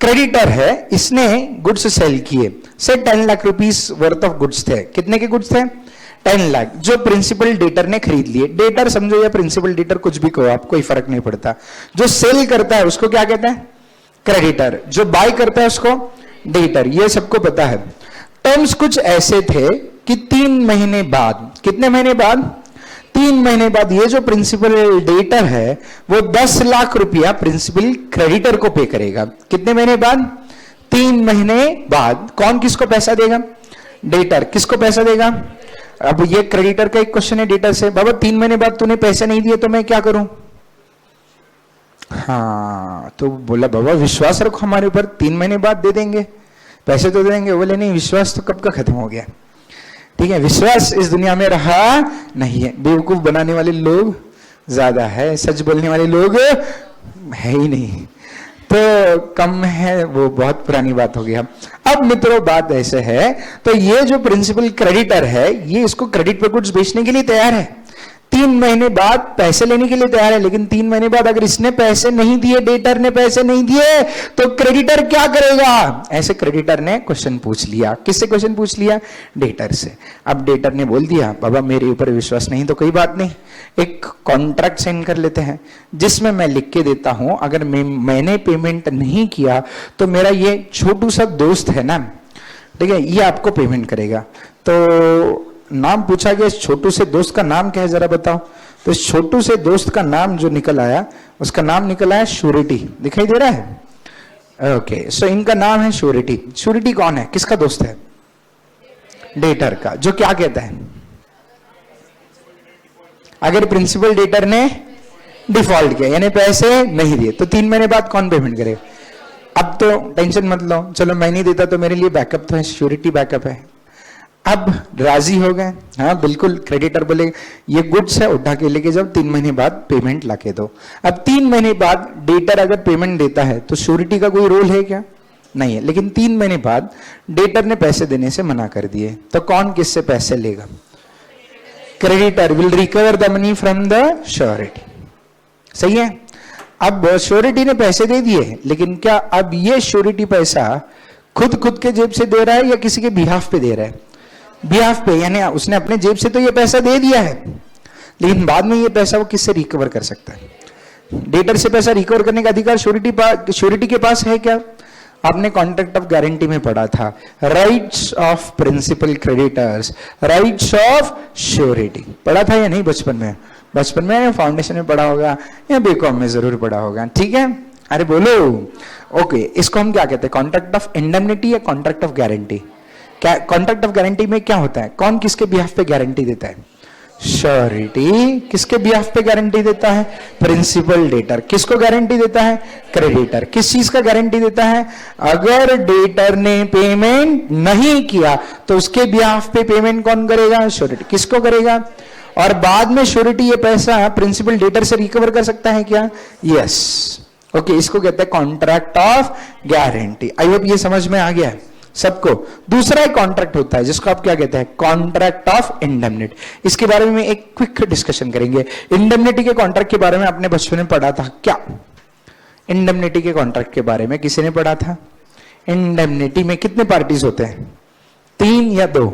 क्रेडिटर है इसने गुड्स सेल किए, से 10 lakh rupees worth of goods थे। कितने के गुड्स थे? 10 लाख, जो प्रिंसिपल डेटर ने खरीद लिए। डेटर समझो या प्रिंसिपल डेटर कुछ भी कहो, आपको कोई फर्क नहीं पड़ता। जो सेल करता है उसको क्या कहते हैं? क्रेडिटर। जो बाय करता है उसको डेटर। ये सबको पता है। टर्म्स कुछ ऐसे थे कि 3 महीने बाद, कितने महीने बाद? 3 महीने बाद ये जो प्रिंसिपल डेटर है वो 10 लाख रुपया प्रिंसिपल क्रेडिटर को पे करेगा। कितने महीने बाद? 3 महीने बाद। कौन किसको पैसा देगा? डेटर। किसको पैसा देगा? अब ये क्रेडिटर का एक क्वेश्चन है डेटर से, बाबा 3 महीने बाद तूने पैसे नहीं दिए तो मैं क्या करूं? हाँ, तो बोला बाबा विश्वास रखो हमारे ऊपर, 3 महीने बाद दे देंगे, पैसे तो दे देंगे। बोले नहीं, विश्वास तो कब का खत्म हो गया। ठीक है, विश्वास इस दुनिया में रहा नहीं है। बेवकूफ बनाने वाले लोग ज्यादा है, सच बोलने वाले लोग है ही नहीं, तो कम है, वो बहुत पुरानी बात हो गया। अब मित्रों, बात ऐसे है, तो ये जो प्रिंसिपल क्रेडिटर है ये इसको क्रेडिट पे गुड्स बेचने के लिए तैयार है, 3 महीने बाद पैसे लेने के लिए तैयार है। लेकिन 3 महीने बाद अगर इसने पैसे नहीं दिए, डेटर ने पैसे नहीं दिए, तो क्रेडिटर क्या करेगा? ऐसे क्रेडिटर ने क्वेश्चन पूछ लिया। किससे क्वेश्चन पूछ लिया? डेटर से। अब डेटर ने बोल दिया बाबा मेरे ऊपर विश्वास नहीं तो कोई बात नहीं, एक कॉन्ट्रैक्ट साइन कर लेते हैं जिसमें मैं लिख के देता हूं अगर मैंने पेमेंट नहीं किया तो मेरा ये छोटू सा दोस्त है ना, ठीक है, ये आपको पेमेंट करेगा। तो नाम पूछा गया, इस छोटू से दोस्त का नाम क्या है जरा बताओ? तो इस छोटू से दोस्त का नाम जो निकल आया, उसका नाम निकल आया श्योरिटी। दिखाई दे रहा है? ओके, सो इनका नाम है श्योरिटी। श्योरिटी कौन है? किसका दोस्त है? डेटर का। जो क्या कहता है? अगर प्रिंसिपल डेटर ने डिफॉल्ट किया यानी पैसे नहीं दिए तो 3 महीने बाद कौन पेमेंट करेगा? अब तो टेंशन मत लो, चलो मैं नहीं देता तो मेरे लिए बैकअप तो है, श्योरिटी बैकअप है। अब राजी हो गए? हाँ बिल्कुल। क्रेडिटर बोले ये गुड्स है, उठा के लेके जाओ, 3 महीने बाद पेमेंट लाके दो। अब 3 महीने बाद डेटर अगर पेमेंट देता है तो श्योरिटी का कोई रोल है क्या? नहीं है। लेकिन 3 महीने बाद डेटर ने पैसे देने से मना कर दिए तो कौन किससे पैसे लेगा? Creditor will recover the money from the surety. सही है? अब श्योरिटी ने पैसे दे दिए, लेकिन क्या अब ये श्योरिटी पैसा खुद के जेब से दे रहा है या किसी के बिहाफ पे दे रहा है? बिहाफ पे, यानी उसने अपने जेब से तो ये पैसा दे दिया है, लेकिन बाद में ये पैसा वो किससे रिकवर कर सकता है? डेटर से पैसा रिकवर करने का अधिकार श्योरिटी के पास है क्या? आपने कॉन्ट्रैक्ट ऑफ गारंटी में पढ़ा था, rights of principal creditors, rights of surety. पढ़ा था या नहीं बचपन में? बचपन में फाउंडेशन में पढ़ा होगा या बीकॉम में जरूर पढ़ा होगा। ठीक है, अरे बोलो। ओके, इसको हम क्या कहते हैं? कॉन्ट्रैक्ट ऑफ इंडेमनिटी या कॉन्ट्रैक्ट ऑफ गारंटी? क्या कॉन्ट्रैक्ट ऑफ गारंटी में क्या होता है? कौन किसके बिहाफ पे गारंटी देता है? श्योरिटी किसके बिहाफ पे गारंटी देता है? Principal debtor. किसको गारंटी देता है? क्रेडिटर। किस चीज का गारंटी देता है? अगर डेटर ने पेमेंट नहीं किया तो उसके बिहाफ पे पेमेंट कौन करेगा? श्योरिटी। किसको करेगा? और बाद में श्योरिटी ये पैसा प्रिंसिपल डेटर से रिकवर कर सकता है क्या? यस। ओके, इसको कहते हैं contract of guarantee. I hope ये समझ में आ गया है सबको। दूसरा एक कॉन्ट्रैक्ट होता है जिसको आप क्या कहते हैं? Contract of indemnity. इसके बारे में एक क्विक डिस्कशन करेंगे। इंडेमनिटी के कॉन्ट्रैक्ट के बारे में आपने बचपन में पढ़ा था क्या? इंडेमनिटी के कॉन्ट्रैक्ट के बारे में किसी ने पढ़ा था? इंडेमनिटी में कितने पार्टीज होते हैं? 3 या 2?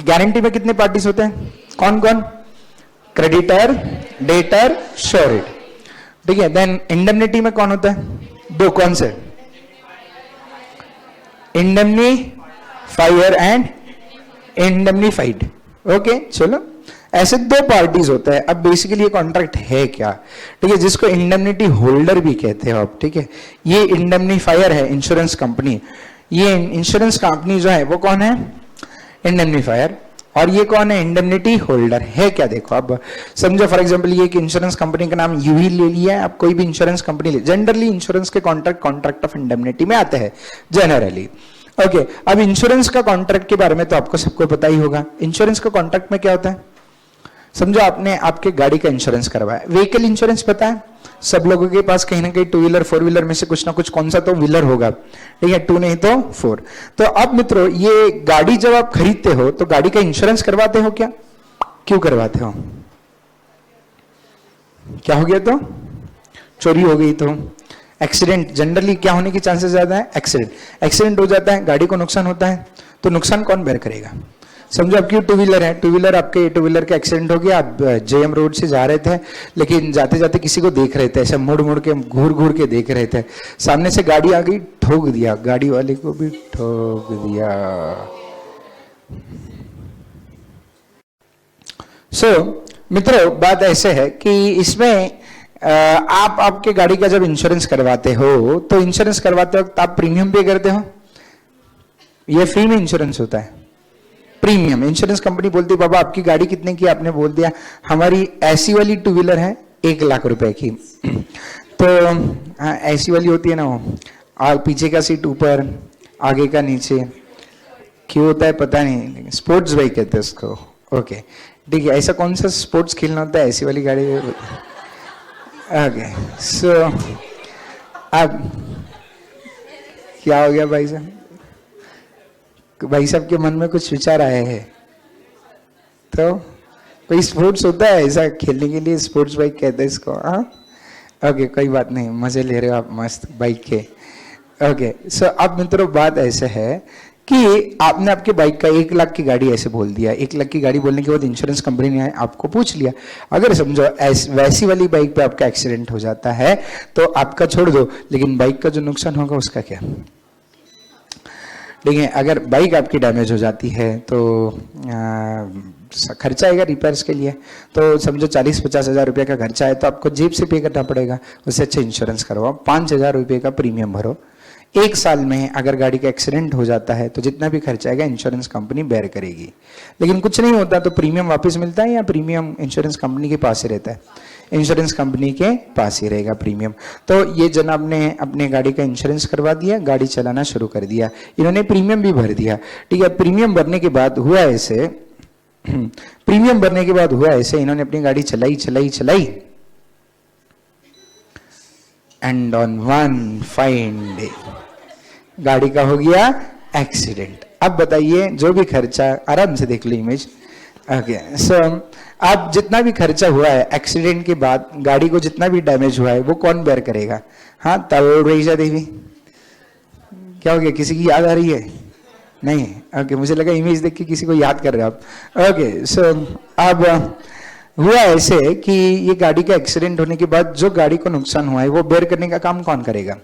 गारंटी में कितने पार्टीज होते हैं? कौन कौन? Creditor, debtor, surety. ठीक है। देन इंडेमनिटी में कौन होता है? 2। कौन से? Indemnifier and indemnified. ओके, चलो ऐसे 2 पार्टीज होता है। अब बेसिकली ये कॉन्ट्रैक्ट है क्या? ठीक है, जिसको इंडेमनिटी होल्डर भी कहते हो आप। ठीक है, ये इंडेमनीफायर है इंश्योरेंस कंपनी। ये इंश्योरेंस कंपनी जो है वो कौन है? इंडेमनीफायर। और ये कौन है? इंडेमनिटी होल्डर है क्या? देखो अब समझो, फॉर एग्जांपल ये एक इंश्योरेंस कंपनी का नाम यू ही ले लिया है। आप कोई भी इंश्योरेंस कंपनी ले, जनरली इंश्योरेंस के कॉन्ट्रैक्ट ऑफ इंडेमनिटी में आते हैं जनरली। ओके, अब इंश्योरेंस का कॉन्ट्रैक्ट के बारे में तो आपको सबको पता ही होगा। इंश्योरेंस का कॉन्ट्रैक्ट में क्या होता है? समझो आपने आपके गाड़ी का इंश्योरेंस करवाया। व्हीकल इंश्योरेंस पता है सब लोगों के पास, कहीं ना कहीं 2 व्हीलर 4 व्हीलर में से कुछ ना कुछ कौन सा तो व्हीलर होगा। ठीक है, 2 नहीं तो 4। तो अब मित्रों, ये गाड़ी जब आप खरीदते हो तो गाड़ी का इंश्योरेंस करवाते हो क्या? क्यों करवाते हो? क्या हो गया तो? चोरी हो गई तो? एक्सीडेंट, जनरली क्या होने की चांसेस ज्यादा है? एक्सीडेंट हो जाता है, गाड़ी को नुकसान होता है, तो नुकसान कौन बेयर करेगा? समझो आपकी 2 व्हीलर है, 2 व्हीलर आपके 2 व्हीलर का एक्सीडेंट हो गया। आप जेएम रोड से जा रहे थे, लेकिन जाते जाते किसी को देख रहे थे, ऐसे मुड़ मुड़ के घूर घूर के देख रहे थे। सामने से गाड़ी आ गई, ठोक दिया, गाड़ी वाले को भी ठोक दिया। मित्रों, बात ऐसे है कि इसमें आप आपके गाड़ी का जब इंश्योरेंस करवाते हो तो इंश्योरेंस करवाते वक्त आप प्रीमियम पे करते हो। ये फ्री में इंश्योरेंस होता है। प्रीमियम इंश्योरेंस कंपनी बोलती है बाबा आपकी गाड़ी कितने की? आपने बोल दिया हमारी ऐसी वाली 2 व्हीलर है 1 लाख रुपए की। तो ऐसी वाली होती है ना वो, पीछे का सीट ऊपर, आगे का नीचे। क्यों होता है पता नहीं, स्पोर्ट्स बाइक कहते हैं उसको। ओके, ठीक है। ऐसा कौन सा स्पोर्ट्स खेलना होता है? ऐसी वाली गाड़ी। ओके, सो अब क्या हो गया भाई साहब? भाई साहब के मन में कुछ विचार आए हैं तो कोई स्पोर्ट्स होता है ऐसा खेलने के लिए, स्पोर्ट्स बाइक कहते हैं इसको। हाँ, ओके, कोई बात नहीं, मजे ले रहे हो आप मस्त बाइक के। ओके, सो अब मित्रों बात ऐसे है कि आपने आपके बाइक का 1 लाख की गाड़ी ऐसे बोल दिया। 1 लाख की गाड़ी बोलने के बाद इंश्योरेंस कंपनी ने आपको पूछ लिया, अगर समझो वैसी वाली बाइक पे आपका एक्सीडेंट हो जाता है तो आपका छोड़ दो, लेकिन बाइक का जो नुकसान होगा उसका क्या? ठीक है, अगर बाइक आपकी डैमेज हो जाती है तो खर्चा आएगा रिपेयर्स के लिए। तो समझो 40-50 हज़ार रुपये का खर्चा है तो आपको जेब से पे करना पड़ेगा। उससे अच्छा इंश्योरेंस करवाओ, 5,000 रुपये का प्रीमियम भरो। 1 साल में अगर गाड़ी का एक्सीडेंट हो जाता है तो जितना भी खर्चा आएगा इंश्योरेंस कंपनी बेयर करेगी। लेकिन कुछ नहीं होता तो प्रीमियम वापस मिलता है या प्रीमियम इंश्योरेंस कंपनी के पास ही रहता है? इंश्योरेंस कंपनी के पास ही रहेगा प्रीमियम। तो ये जनाब ने अपने गाड़ी का इंश्योरेंस करवा दिया, गाड़ी चलाना शुरू कर दिया, इन्होंने प्रीमियम भी भर दिया। ठीक है, प्रीमियम भरने के बाद हुआ ऐसे प्रीमियम भरने के बाद हुआ ऐसे, इन्होंने अपनी गाड़ी चलाई and on one fine day गाड़ी का हो गया एक्सीडेंट। अब बताइए, जो भी खर्चा, आराम से देख लो इमेज। ओके, सो अब जितना भी खर्चा हुआ है एक्सीडेंट के बाद, गाड़ी को जितना भी डैमेज हुआ है वो कौन बेयर करेगा? हाँ, तलरेजा देवी। क्या हो गया, किसी की याद आ रही है? नहीं, ओके, मुझे लगा इमेज देख के किसी को याद कर रहे हो आप। ओके, सो अब हुआ ऐसे कि ये गाड़ी का एक्सीडेंट होने के बाद जो गाड़ी को नुकसान हुआ है वो बेयर करने का काम कौन करेगा?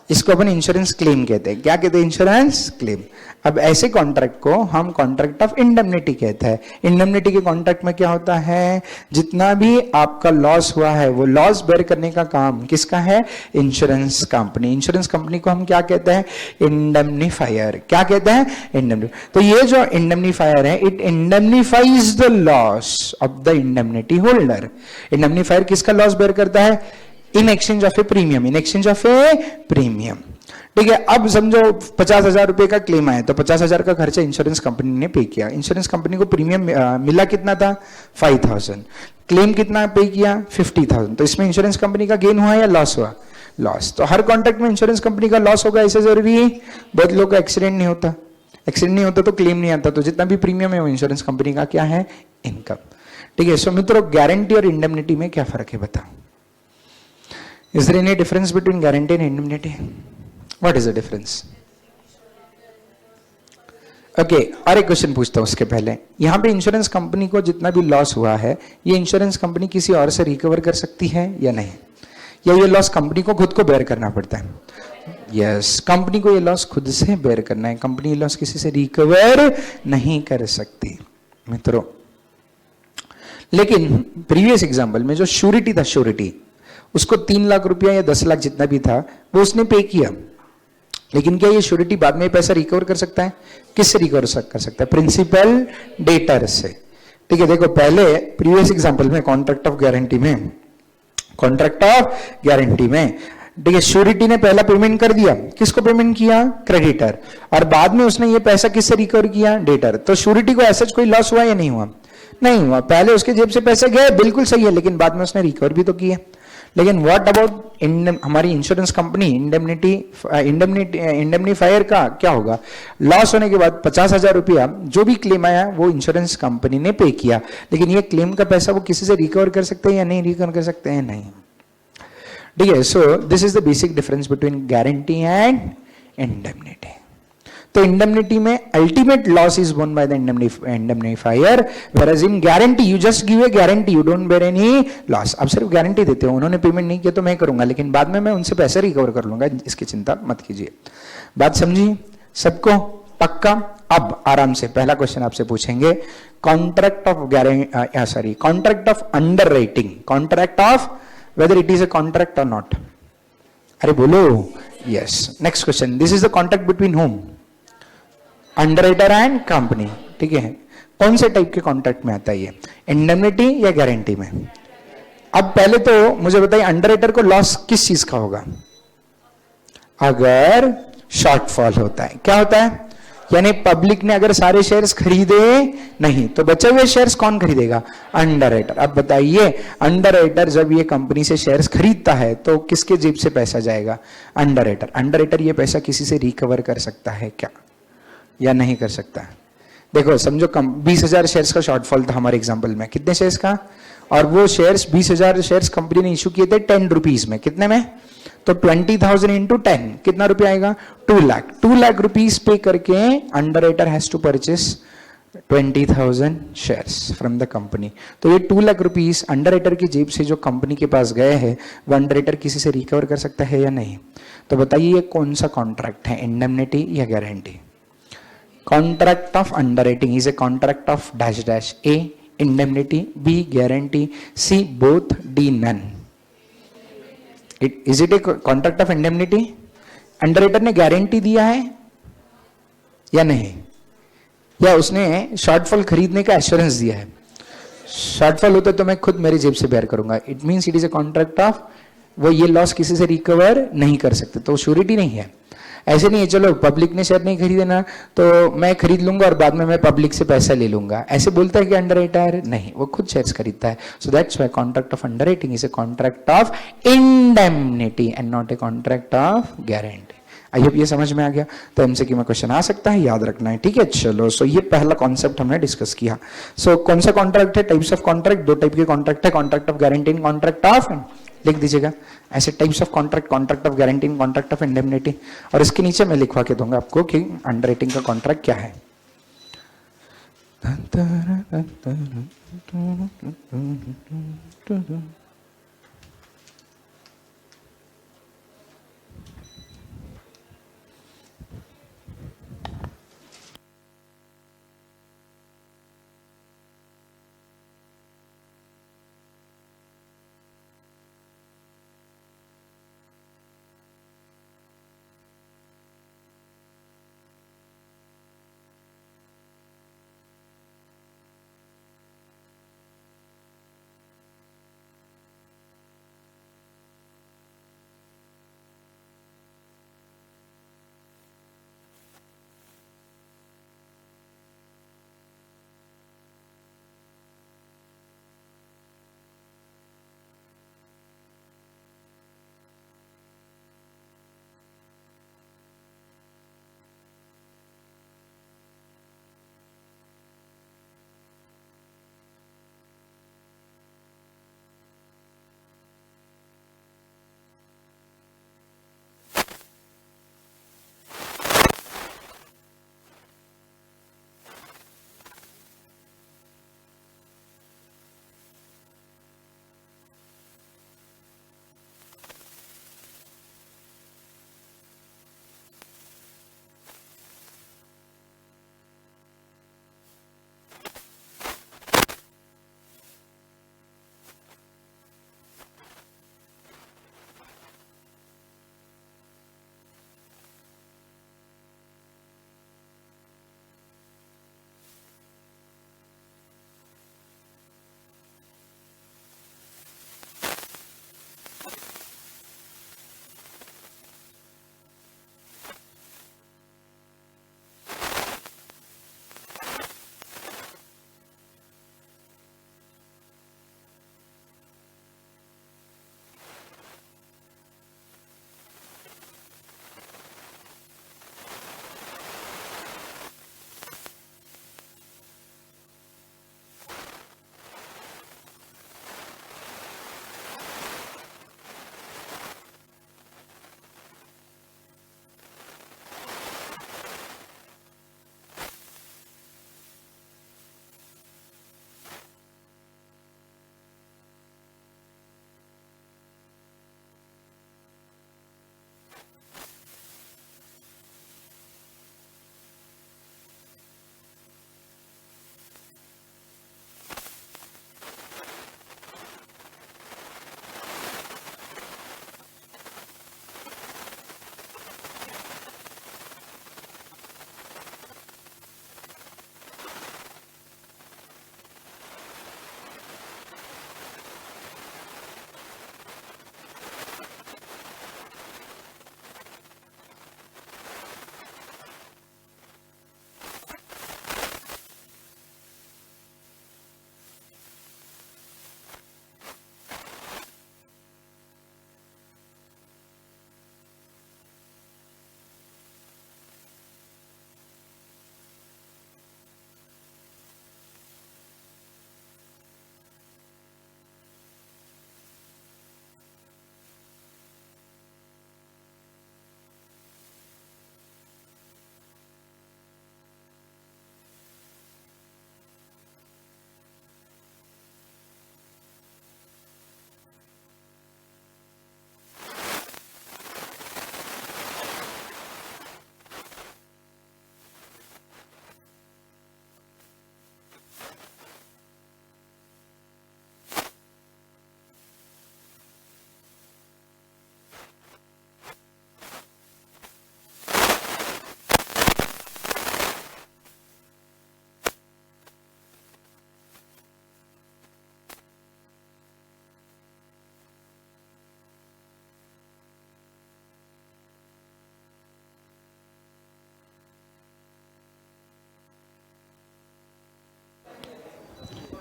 इसको अपन इंश्योरेंस क्लेम कहते हैं। क्या कहते हैं? Insurance claim. अब ऐसे कॉन्ट्रैक्ट को हम कॉन्ट्रैक्ट ऑफ इंडेमनिटी कहते हैं। इंडेमनिटी के कॉन्ट्रैक्ट में क्या होता है? जितना भी आपका लॉस हुआ है वो लॉस बेयर करने का काम किसका है? Insurance company. इंश्योरेंस कंपनी को हम क्या कहते हैं? इंडेमनीफायर। क्या कहते हैं? इंडेमनीफायर। तो ये जो इंडेमनीफायर है, it indemnifies the loss of the indemnity holder. Indemnifier किसका लॉस बेयर करता है? In exchange of a premium. In exchange of a premium. ठीक है। अब समझो 50,000 रुपए का क्लेम आया, तो 50,000 का खर्चा इंश्योरेंस कंपनी ने पे किया। इंश्योरेंस कंपनी को प्रीमियम मिला कितना था? 5,000। क्लेम कितना पे किया? 50,000। तो इसमें इंश्योरेंस कंपनी का गेन हुआ या लॉस हुआ? लॉस। तो हर कॉन्ट्रैक्ट में इंश्योरेंस कंपनी का लॉस होगा ऐसे जरूरी है? बहुत लोगों का एक्सीडेंट नहीं होता। एक्सीडेंट नहीं होता तो क्लेम नहीं आता, तो जितना भी प्रीमियम है वो इंश्योरेंस कंपनी का क्या है? इनकम। ठीक है। सो मित्रों, गारंटी और इंडेमनिटी में क्या फर्क है बताओ? Is there any difference between guarantee and indemnity? What is the difference? Okay, और एक क्वेश्चन पूछता हूं उसके पहले। यहां पे इंश्योरेंस कंपनी को जितना भी लॉस हुआ है, ये इंश्योरेंस कंपनी किसी और से रिकवर कर सकती है या नहीं? या ये लॉस कंपनी को खुद को बेयर करना पड़ता है? यस, कंपनी को ये लॉस खुद से बेयर करना है। कंपनी ये लॉस किसी से रिकवर नहीं कर सकती मित्रों। लेकिन प्रीवियस एग्जांपल में जो श्योरिटी था, श्योरिटी, उसको 3 लाख रुपया या 10 लाख जितना भी था वो उसने पे किया, लेकिन क्या ये श्योरिटी बाद में पैसा रिकवर कर सकता है? किससे रिकवर कर सकता है? प्रिंसिपल डेटर से। ठीक है। देखो, पहले प्रीवियस एग्जांपल में कॉन्ट्रैक्ट ऑफ गारंटी में, कॉन्ट्रैक्ट ऑफ गारंटी में, ठीक है, श्योरिटी ने पहला पेमेंट कर दिया। किसको पेमेंट किया? क्रेडिटर। और बाद में उसने ये पैसा किससे रिकवर किया? डेटर। तो श्योरिटी को ऐसा कोई लॉस हुआ या नहीं हुआ? नहीं हुआ। पहले उसके जेब से पैसे गए, बिल्कुल सही है, लेकिन बाद में उसने रिकवर भी तो किया। लेकिन व्हाट अबाउट हमारी इंश्योरेंस कंपनी? इंडेमनीफायर का क्या होगा? लॉस होने के बाद 50,000 रुपया जो भी क्लेम आया वो इंश्योरेंस कंपनी ने पे किया, लेकिन ये क्लेम का पैसा वो किसी से रिकवर कर सकते हैं या नहीं रिकवर कर सकते हैं? नहीं। ठीक है। So this is the basic difference between guarantee and indemnity. तो इंडेमनिटी में ultimate loss is borne by the indemnifier, whereas in guarantee you just give a guarantee, you don't bear any loss. अब सिर्फ guarantee देते हो, उन्होंने payment नहीं किया तो मैं करूंगा, लेकिन बाद में मैं उनसे पैसे रिकवर कर लूंगा, इसकी चिंता मत कीजिए। बात समझी सबको? पक्का? अब आराम से पहला क्वेश्चन आपसे पूछेंगे, contract of guarantee, contract of under writing, contract of whether it is a contract और नॉट। अरे बोलो। Yes. Next question, this is the contract between home? Underwriter and company. ठीक है। कौन से टाइप के कॉन्ट्रैक्ट में आता है ये? इंडेमनिटी या गारंटी में? अब पहले तो मुझे बताइए, अंडरराइटर को लॉस किस चीज का होगा? अगर शॉर्टफॉल होता है। क्या होता है? यानी पब्लिक ने अगर सारे शेयर्स खरीदे नहीं तो बचे हुए शेयर्स कौन खरीदेगा? अंडरराइटर। अब बताइए, अंडरराइटर जब ये कंपनी से शेयर्स खरीदता है तो किसके जेब से पैसा जाएगा? अंडरराइटर। अंडरराइटर ये पैसा किसी से रिकवर कर सकता है क्या या नहीं कर सकता? देखो, समझो 20,000 शेयर्स का शॉर्टफॉल था हमारे एग्जांपल में। कितने शेयर्स का? और वो शेयर्स 20,000 शेयर्स कंपनी ने इशू किए थे 10 रुपीज में। कितने में? तो 20,000 इंटू 10 कितना रुपया आएगा? 2 लाख। 2 लाख रुपीज पे करके underwriter has to purchase 20,000 shares from the company. तो ये 2 लाख रुपीज अंडरराइटर की जेब से जो कंपनी के पास गए हैं वो अंडरराइटर किसी से रिकवर कर सकता है या नहीं? तो बताइए ये कौन सा कॉन्ट्रैक्ट है, इंडेमनिटी या guarantee? Contract of underwriting is a contract of dash dash. A indemnity, B guarantee, C both, D none. Is it a contract of indemnity? Underwriter ने गारंटी दिया है या नहीं? या उसने शॉर्टफॉल खरीदने का एश्योरेंस दिया है? शॉर्टफॉल होता तो मैं खुद मेरी जेब से बेयर करूंगा। It means it is a contract of, वो ये लॉस किसी से रिकवर नहीं कर सकते, तो श्योरिटी नहीं है। ऐसे नहीं है चलो पब्लिक ने शेयर नहीं खरीदे ना तो मैं खरीद लूंगा और बाद में मैं पब्लिक से पैसा ले लूंगा, ऐसे बोलता है कि अंडरराइटर? नहीं, वो खुद शेयर्स खरीदता है। So that's why contract of underwriting is a contract of indemnity and not a contract of guarantee. I hope ये समझ में आ गया। तो एमसीक्यू में क्वेश्चन आ सकता है, याद रखना है। ठीक है, चलो। सो ये पहला कॉन्सेप्ट हमने डिस्कस किया। सो कौन सा कॉन्ट्रैक्ट है? टाइप्स ऑफ कॉन्ट्रैक्ट, 2 टाइप के कॉन्ट्रैक्ट है, contract of guarantee and contract of, लिख दीजिएगा ऐसे types of contract, contract of guarantee, contract of indemnity. और इसके नीचे मैं लिखवा के दूंगा आपको कि अंडरराइटिंग का कॉन्ट्रैक्ट क्या है।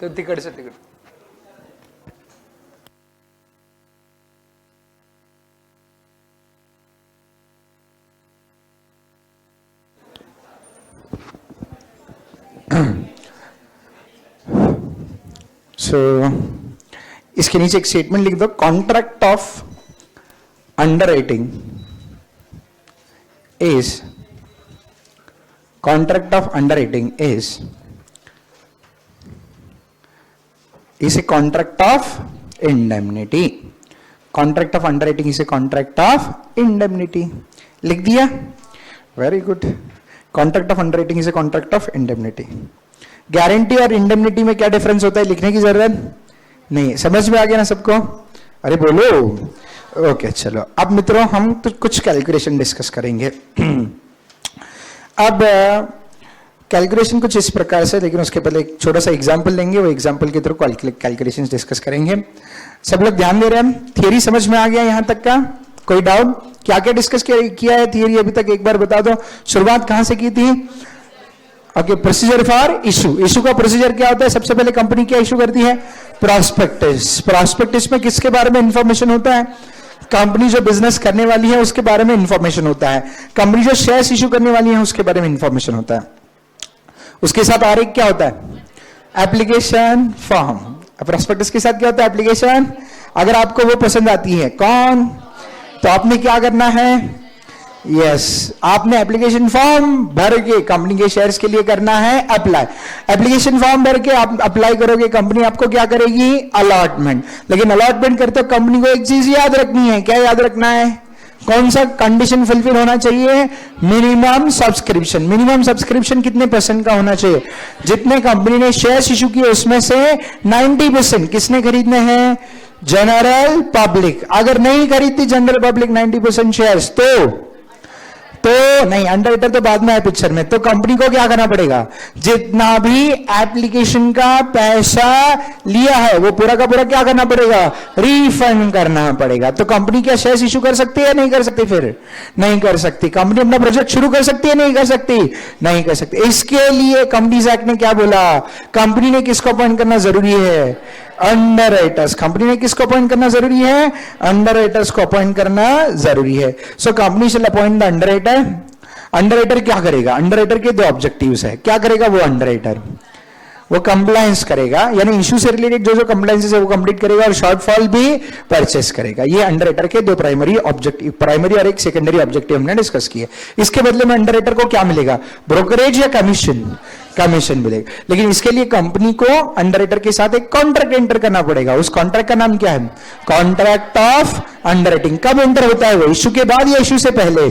तो तिकड़ से तिकड़ इसके नीचे एक स्टेटमेंट लिख दो, contract of underwriting is a contract of indemnity. Contract of underwriting is a contract of indemnity. लिख दिया, very good. Contract of underwriting is a contract of indemnity. Guarantee और इंडेमनिटी में क्या डिफरेंस होता है लिखने की जरूरत नहीं. समझ में आ गया ना सबको? अरे बोलो. ओके चलो, अब मित्रों हम तो कुछ कैलकुलेशन डिस्कस करेंगे. अब कैलकुलेशन कुछ इस प्रकार से, लेकिन उसके पहले एक छोटा सा एग्जांपल लेंगे, वो एग्जांपल के थ्रू कैलकुलेशंस डिस्कस करेंगे. सब लोग ध्यान दे रहे हैं? थियरी समझ में आ गया यहां तक का? कोई डाउट? क्या क्या डिस्कस किया है थियरी अभी तक, एक बार बता दो. शुरुआत कहां से की थी? Okay, procedure for issue. Issue का प्रोसीजर क्या होता है? सबसे पहले कंपनी क्या इशू करती है? प्रॉस्पेक्टस. प्रॉस्पेक्टस में किसके बारे में इंफॉर्मेशन होता है? कंपनी जो बिजनेस करने वाली है उसके बारे में इंफॉर्मेशन होता है. कंपनी जो शेयर्स इशू करने वाली है उसके बारे में इंफॉर्मेशन होता है. उसके साथ और एक क्या होता है? Application form. प्रॉस्पेक्टस के साथ क्या होता है? एप्लीकेशन. अगर आपको वो पसंद आती है, कौन, तो आपने क्या करना है? यस, आपने एप्लीकेशन फॉर्म भर के कंपनी के शेयर्स के लिए करना है अप्लाई. एप्लीकेशन फॉर्म भर के आप अप्लाई करोगे, कंपनी आपको क्या करेगी? अलॉटमेंट. लेकिन अलॉटमेंट करते हो कंपनी को एक चीज याद रखनी है. क्या याद रखना है? कौन सा कंडीशन फुलफिल होना चाहिए? Minimum subscription. मिनिमम सब्सक्रिप्शन कितने परसेंट का होना चाहिए? जितने कंपनी ने शेयर्स इशू किए उसमें से 90% किसने खरीदने हैं? General public. अगर नहीं खरीदती जनरल पब्लिक 90% शेयर्स तो नहीं, अंडरराइटर तो बाद में है पिक्चर में. तो कंपनी को क्या करना पड़ेगा? जितना भी एप्लीकेशन का पैसा लिया है वो पूरा का पूरा क्या करना पड़ेगा? रिफंड करना पड़ेगा. तो कंपनी क्या शेयर्स इशू कर सकती है? नहीं कर सकती. फिर नहीं कर सकती. कंपनी अपना प्रोजेक्ट शुरू कर सकती है? नहीं कर सकती. नहीं कर सकती. इसके लिए कंपनीज एक्ट ने क्या बोला? कंपनी ने किसको अपॉइंट करना जरूरी है? अंडरराइटर्स. कंपनी ने किसको अपॉइंट करना जरूरी है? अंडरराइटर्स को अपॉइंट करना जरूरी है. So company shall appoint the underwriter. Underwriter क्या करेगा? अंडरराइटर के दो ऑब्जेक्टिव्स है. क्या करेगा वो अंडरराइटर? वो कंप्लायंस करेगा, यानी इशू से रिलेटेड जो जो कंप्लायंसेस है वो कंप्लीट करेगा और शॉर्टफॉल भी परचेस करेगा. ये अंडरराइटर के दो प्राइमरी ऑब्जेक्टिव, प्राइमरी और एक सेकेंडरी ऑब्जेक्टिव हमने डिस्कस किए. इसके बदले में अंडरराइटर को क्या मिलेगा? ब्रोकरेज या कमीशन? कमीशन मिलेगा. लेकिन इसके लिए कंपनी को अंडरराइटर के साथ एक कॉन्ट्रैक्ट एंटर करना पड़ेगा. उस कॉन्ट्रैक्ट का नाम क्या है? Contract of underwriting. कब एंटर होता है वो? इशू के बाद या इशू से पहले?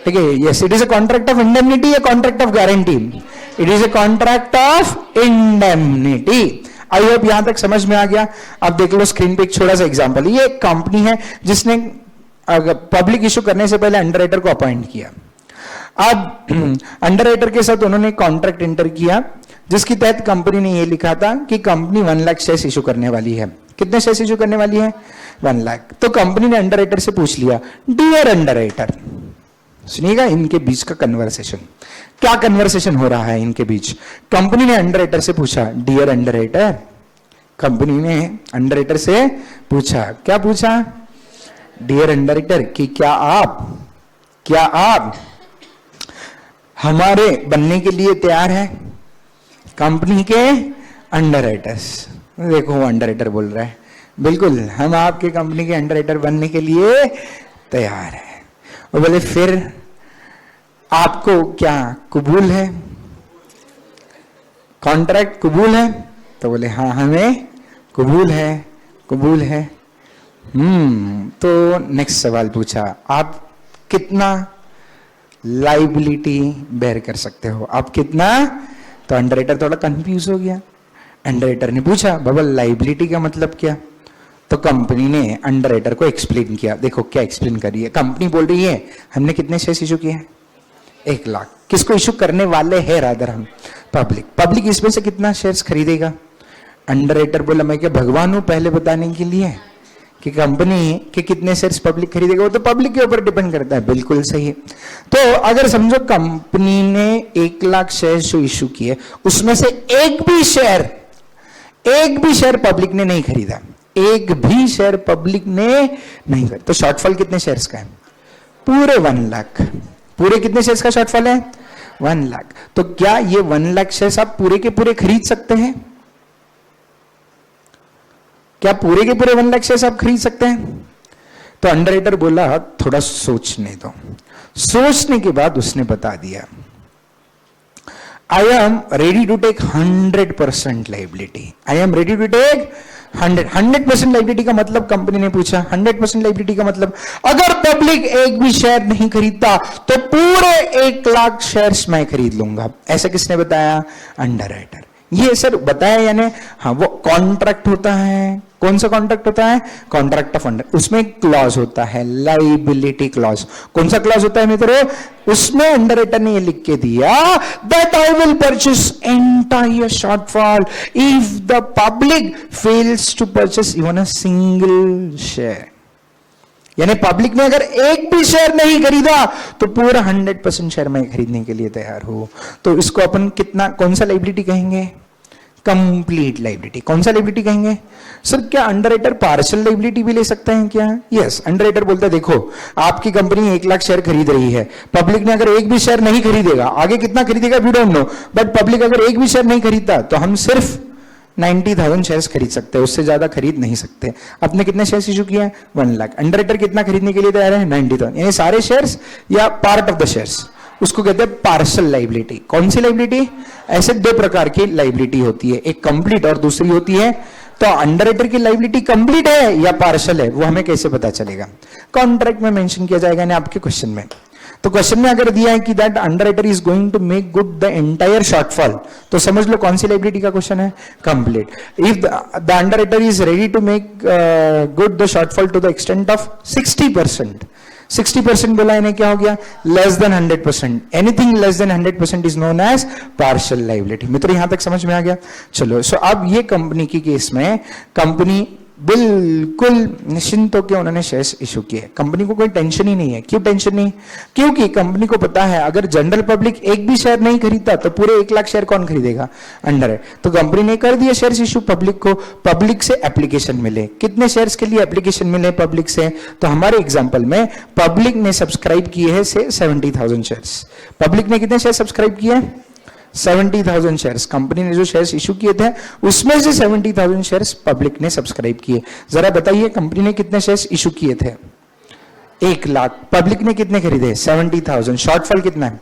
ठीक है. Yes, it is a contract of indemnity या contract of guarantee? It is a contract of indemnity. I hope यहां तक समझ में आ गया. अब देख लो स्क्रीन पे एक छोटा सा एग्जांपल. ये एक कंपनी है जिसने पब्लिक इशू करने से पहले अंडरराइटर को अपॉइंट किया. अब अंडरराइटर के साथ उन्होंने कॉन्ट्रैक्ट एंटर किया जिसके तहत कंपनी ने यह लिखा था कि कंपनी 1 लाख शेयर्स इशू करने वाली है. कितने शेयर्स इशू करने वाली है? 1 लाख. तो कंपनी ने अंडरराइटर से पूछ लिया, डियर अंडरराइटर. सुनिएगा इनके बीच का कन्वर्सेशन. क्या कन्वर्सेशन हो रहा है इनके बीच? कंपनी ने अंडरराइटर से पूछा, डियर अंडरराइटर. कंपनी ने अंडरराइटर से पूछा, क्या पूछा? डियर अंडरराइटर कि क्या आप हमारे बनने के लिए तैयार है? कंपनी के अंडरराइटर्स. देखो वो अंडरराइटर बोल रहा है, बिल्कुल हम आपके कंपनी के अंडरराइटर बनने के लिए तैयार है. वो बोले फिर आपको क्या कबूल है? कॉन्ट्रैक्ट कबूल है? तो बोले हाँ हमें कबूल है. तो नेक्स्ट सवाल पूछा, आप कितना लाइबिलिटी बेयर कर सकते हो? आप कितना? तो अंडरराइटर थोड़ा कंफ्यूज हो गया. अंडरराइटर ने पूछा, बाबा लाइबिलिटी का मतलब क्या? तो कंपनी ने अंडरराइटर को एक्सप्लेन किया. देखो क्या एक्सप्लेन कर रही है. कंपनी बोल रही है हमने कितने शेयर्स इशू किए हैं? 1 लाख. किसको इशू करने वाले हैं? रादर हम पब्लिक इसमें से कितना शेयर्स खरीदेगा? अंडरराइटर बोला मैं क्या भगवान हूं पहले बताने के लिए कि कंपनी के कितने शेयर्स पब्लिक खरीदेगा? वो तो पब्लिक के ऊपर डिपेंड करता है. बिल्कुल सही. तो अगर समझो कंपनी ने 1 लाख शेयर जो इशू किए उसमें से एक भी शेयर एक भी शेयर पब्लिक ने नहीं खरीदा, एक भी शेयर पब्लिक ने नहीं खरीदा, तो शॉर्टफॉल कितने शेयर्स का है? पूरे 1 लाख। पूरे कितने शेयर्स का शॉर्टफॉल है? 1 लाख। तो क्या ये 1 लाख शेयर्स आप पूरे के पूरे खरीद सकते हैं? क्या पूरे के पूरे 1 लाख शेयर्स आप खरीद सकते हैं? तो अंडरराइटर बोला थोड़ा सोचने दो। सोचने के बाद उसने बता दिया, I am ready to take 100% liability. I am ready to take 100% liability का मतलब, कंपनी ने पूछा 100% लाइबिलिटी का मतलब, अगर पब्लिक एक भी शेयर नहीं खरीदता तो पूरे 1 लाख शेयर्स मैं खरीद लूंगा। ऐसा किसने बताया? अंडरराइटर। ये सर बताया यानी, हाँ वो कॉन्ट्रैक्ट होता है। कौन सा कॉन्ट्रैक्ट होता है? Contract of under. उसमें क्लॉज होता है लाइबिलिटी क्लॉज। कौन सा क्लॉज होता है मित्रों? उसमें अंडरराइटर ने ये लिख के दिया that I will purchase entire shortfall if the public fails to purchase even a single share. यानी पब्लिक ने अगर एक भी शेयर नहीं खरीदा तो पूरा 100% शेयर मैं खरीदने के लिए तैयार हूं। तो इसको अपन कितना, कौन सा लाइबिलिटी कहेंगे? Complete liability. कौन सा लाइबिलिटी कहेंगे? सर क्या अंडरराइटर पार्शियल लाइबिलिटी भी ले सकते हैं क्या? यस, अंडरराइटर बोलता है देखो आपकी कंपनी 1 लाख शेयर खरीद रही है, पब्लिक ने अगर एक भी शेयर नहीं खरीदेगा, आगे कितना खरीदेगा we don't know, but public अगर एक भी शेयर नहीं खरीदता तो हम सिर्फ 90,000 शेयर्स खरीद सकते हैं, उससे ज्यादा खरीद नहीं सकते। आपने कितने शेयर्स इशू किए हैं? 1 लाख। अंडरराइटर कितना खरीदने के लिए तैयार है? 90,000। यानी सारे शेयर्स या पार्ट ऑफ द शेयर्स, उसको कहते हैं पार्शियल लाइबिलिटी। कौन सी लाइबिलिटी? ऐसे 2 प्रकार की लाइबिलिटी होती है, एक कंप्लीट और दूसरी होती है, तो अंडरराइटर की लाइबिलिटी कंप्लीट है या पार्शियल है वो हमें कैसे पता चलेगा? कॉन्ट्रैक्ट में मेंशन किया जाएगा ना आपके क्वेश्चन में। तो क्वेश्चन में अगर दिया है कि that underwriter is going to make good the entire shortfall, तो समझ लो कौन सी लाइबिलिटी का क्वेश्चन है? Complete. If the underwriter is ready to make good the shortfall to the extent of 60%, 60% बोला इन्हें, क्या हो गया? Less than 100%। Anything less than 100% is known as partial liability. मित्रों यहां तक समझ में आ गया? चलो, सो अब ये कंपनी की केस में कंपनी बिल्कुल निश्चिंत होकर उन्होंने शेयर्स इशू किए। कंपनी को कोई टेंशन ही नहीं है। क्यों टेंशन नहीं? क्योंकि कंपनी को पता है अगर जनरल पब्लिक एक भी शेयर नहीं खरीदता तो पूरे 1 लाख शेयर कौन खरीदेगा? अंडर है। तो कंपनी ने कर दिया शेयर्स इशू पब्लिक को। पब्लिक से एप्लीकेशन मिले। कितने शेयर्स के लिए एप्लीकेशन मिले पब्लिक से? तो हमारे एग्जाम्पल में पब्लिक ने सब्सक्राइब किए हैं से 70,000 शेयर्स। पब्लिक ने कितने शेयर सब्सक्राइब किए? 70,000 शेयर्स। कंपनी ने जो शेयर्स इशू किए थे उसमें से 70,000 शेयर्स पब्लिक ने सब्सक्राइब किए। जरा बताइए कंपनी ने कितने शेयर्स इशू किए थे? 1 लाख। पब्लिक ने कितने खरीदे? 70,000। शॉर्टफॉल कितना है?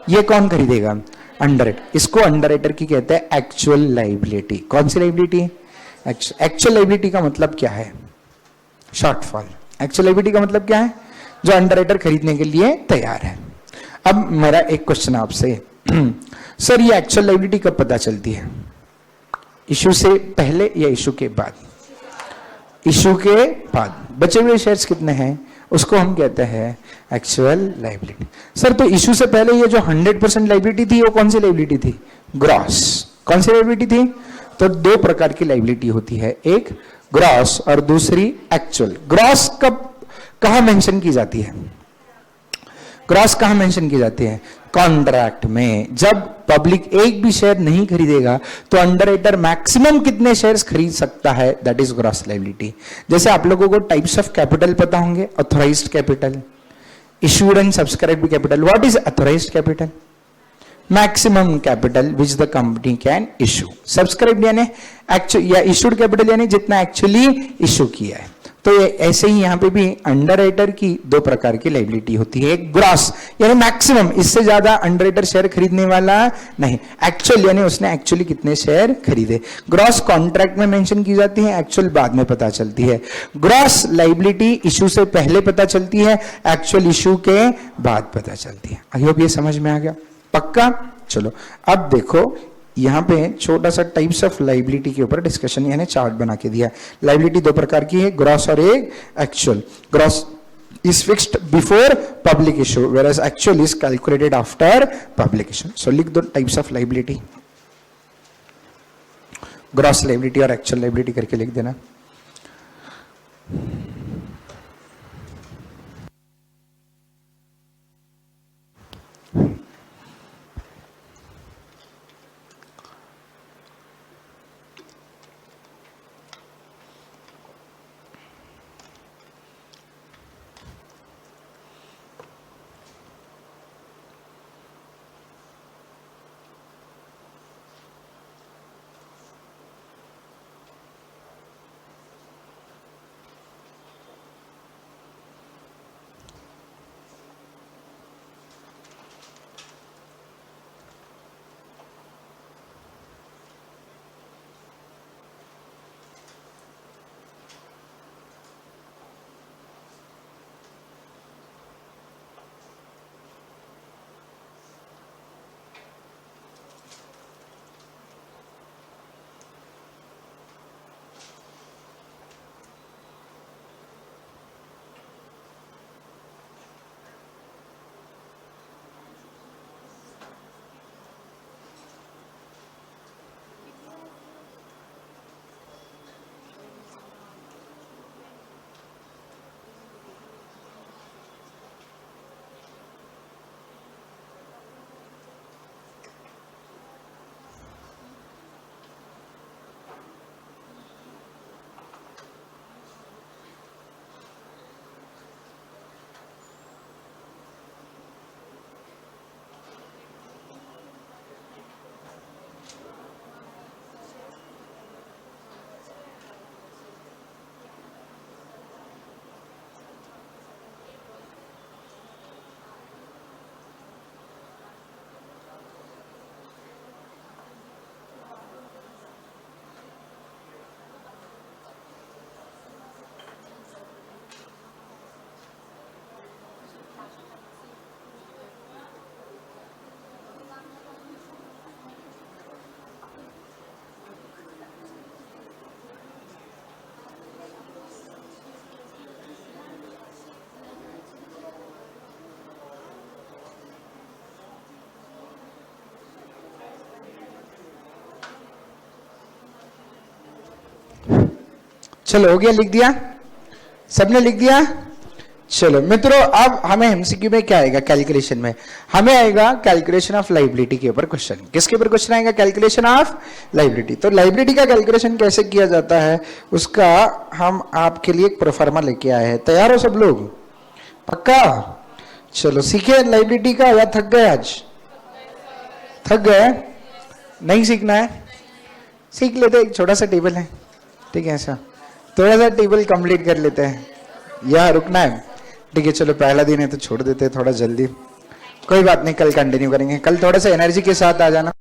ये कौन खरीदेगा? अंडरराइटर। इसको अंडरराइटर की कहते हैं एक्चुअल लाइबिलिटी। कौन सी लाइबिलिटी? एक्चुअल लाइबिलिटी का मतलब क्या है? शॉर्टफॉल। एक्चुअल लाइबिलिटी का मतलब क्या है? जो अंडरराइटर खरीदने के लिए तैयार है। अब मेरा एक क्वेश्चन आपसे, सर ये एक्चुअल लायबिलिटी कब पता चलती है? इशू से पहले या इशू के बाद? इशू के बाद। बचे हुए शेयर्स कितने हैं उसको हम कहते हैं एक्चुअल लायबिलिटी। सर तो इशू से पहले ये जो 100% लायबिलिटी थी वो कौन सी लायबिलिटी थी? ग्रॉस। कौन सी लायबिलिटी थी? तो 2 प्रकार की लायबिलिटी होती है, एक ग्रॉस और दूसरी एक्चुअल। ग्रॉस कब कहां मेंशन की जाती है? ग्रॉस कहां मेंशन की जाती है? कॉन्ट्रैक्ट में। जब पब्लिक एक भी शेयर नहीं खरीदेगा तो अंडरराइटर मैक्सिमम कितने शेयर्स खरीद सकता है, दैट इज ग्रॉस लायबिलिटी। जैसे आप लोगों को टाइप्स ऑफ कैपिटल पता होंगे, authorised capital, issued and subscribed capital. What is authorised capital? Maximum capital which the company can issue. Subscribed यानी एक्चुअल, या इशूड कैपिटल यानी जितना एक्चुअली इशू किया है। तो ऐसे ही यहां पे भी अंडरराइटर की 2 प्रकार की लायबिलिटी होती है, एक ग्रॉस यानी मैक्सिमम, इससे ज्यादा अंडरराइटर शेयर खरीदने वाला नहीं। एक्चुअल यानी उसने एक्चुअली कितने शेयर खरीदे। ग्रॉस कॉन्ट्रैक्ट में मेंशन की जाती है, एक्चुअल बाद में पता चलती है। ग्रॉस लायबिलिटी इशू से पहले पता चलती है, एक्चुअल इशू के बाद पता चलती है। आई होप ये समझ में आ गया? पक्का? चलो अब देखो यहां पे छोटा सा टाइप्स ऑफ लायबिलिटी के ऊपर डिस्कशन यानी चार्ट बना के दिया। लायबिलिटी 2 प्रकार की है, ग्रॉस और एक actual. Gross is fixed before public issue whereas actual is calculated after publication. So लिख दो types of liability, gross liability और एक्चुअल लायबिलिटी करके लिख देना। चलो हो गया, लिख दिया, सबने लिख दिया। चलो मित्रों, अब हमें एमसीक्यू में क्या आएगा, कैलकुलेशन में हमें आएगा कैलकुलेशन ऑफ लायबिलिटी के ऊपर क्वेश्चन। किसके ऊपर क्वेश्चन आएगा, कैलकुलेशन ऑफ लायबिलिटी। तो लायबिलिटी का कैलकुलेशन कैसे किया जाता है उसका हम आपके लिए एक प्रोफार्मा लेके आए हैं। तैयार हो सब लोग, पक्का? चलो सीखे लायबिलिटी का, या थक गए आज? थक गए? नहीं सीखना है, सीख लेते, एक छोटा सा टेबल है, ठीक है, ऐसा थोड़ा सा टेबल कंप्लीट कर लेते हैं, या रुकना है? ठीक है चलो, पहला दिन है तो छोड़ देते हैं थोड़ा जल्दी, कोई बात नहीं, कल कंटिन्यू करेंगे। कल थोड़ा सा एनर्जी के साथ आ जाना।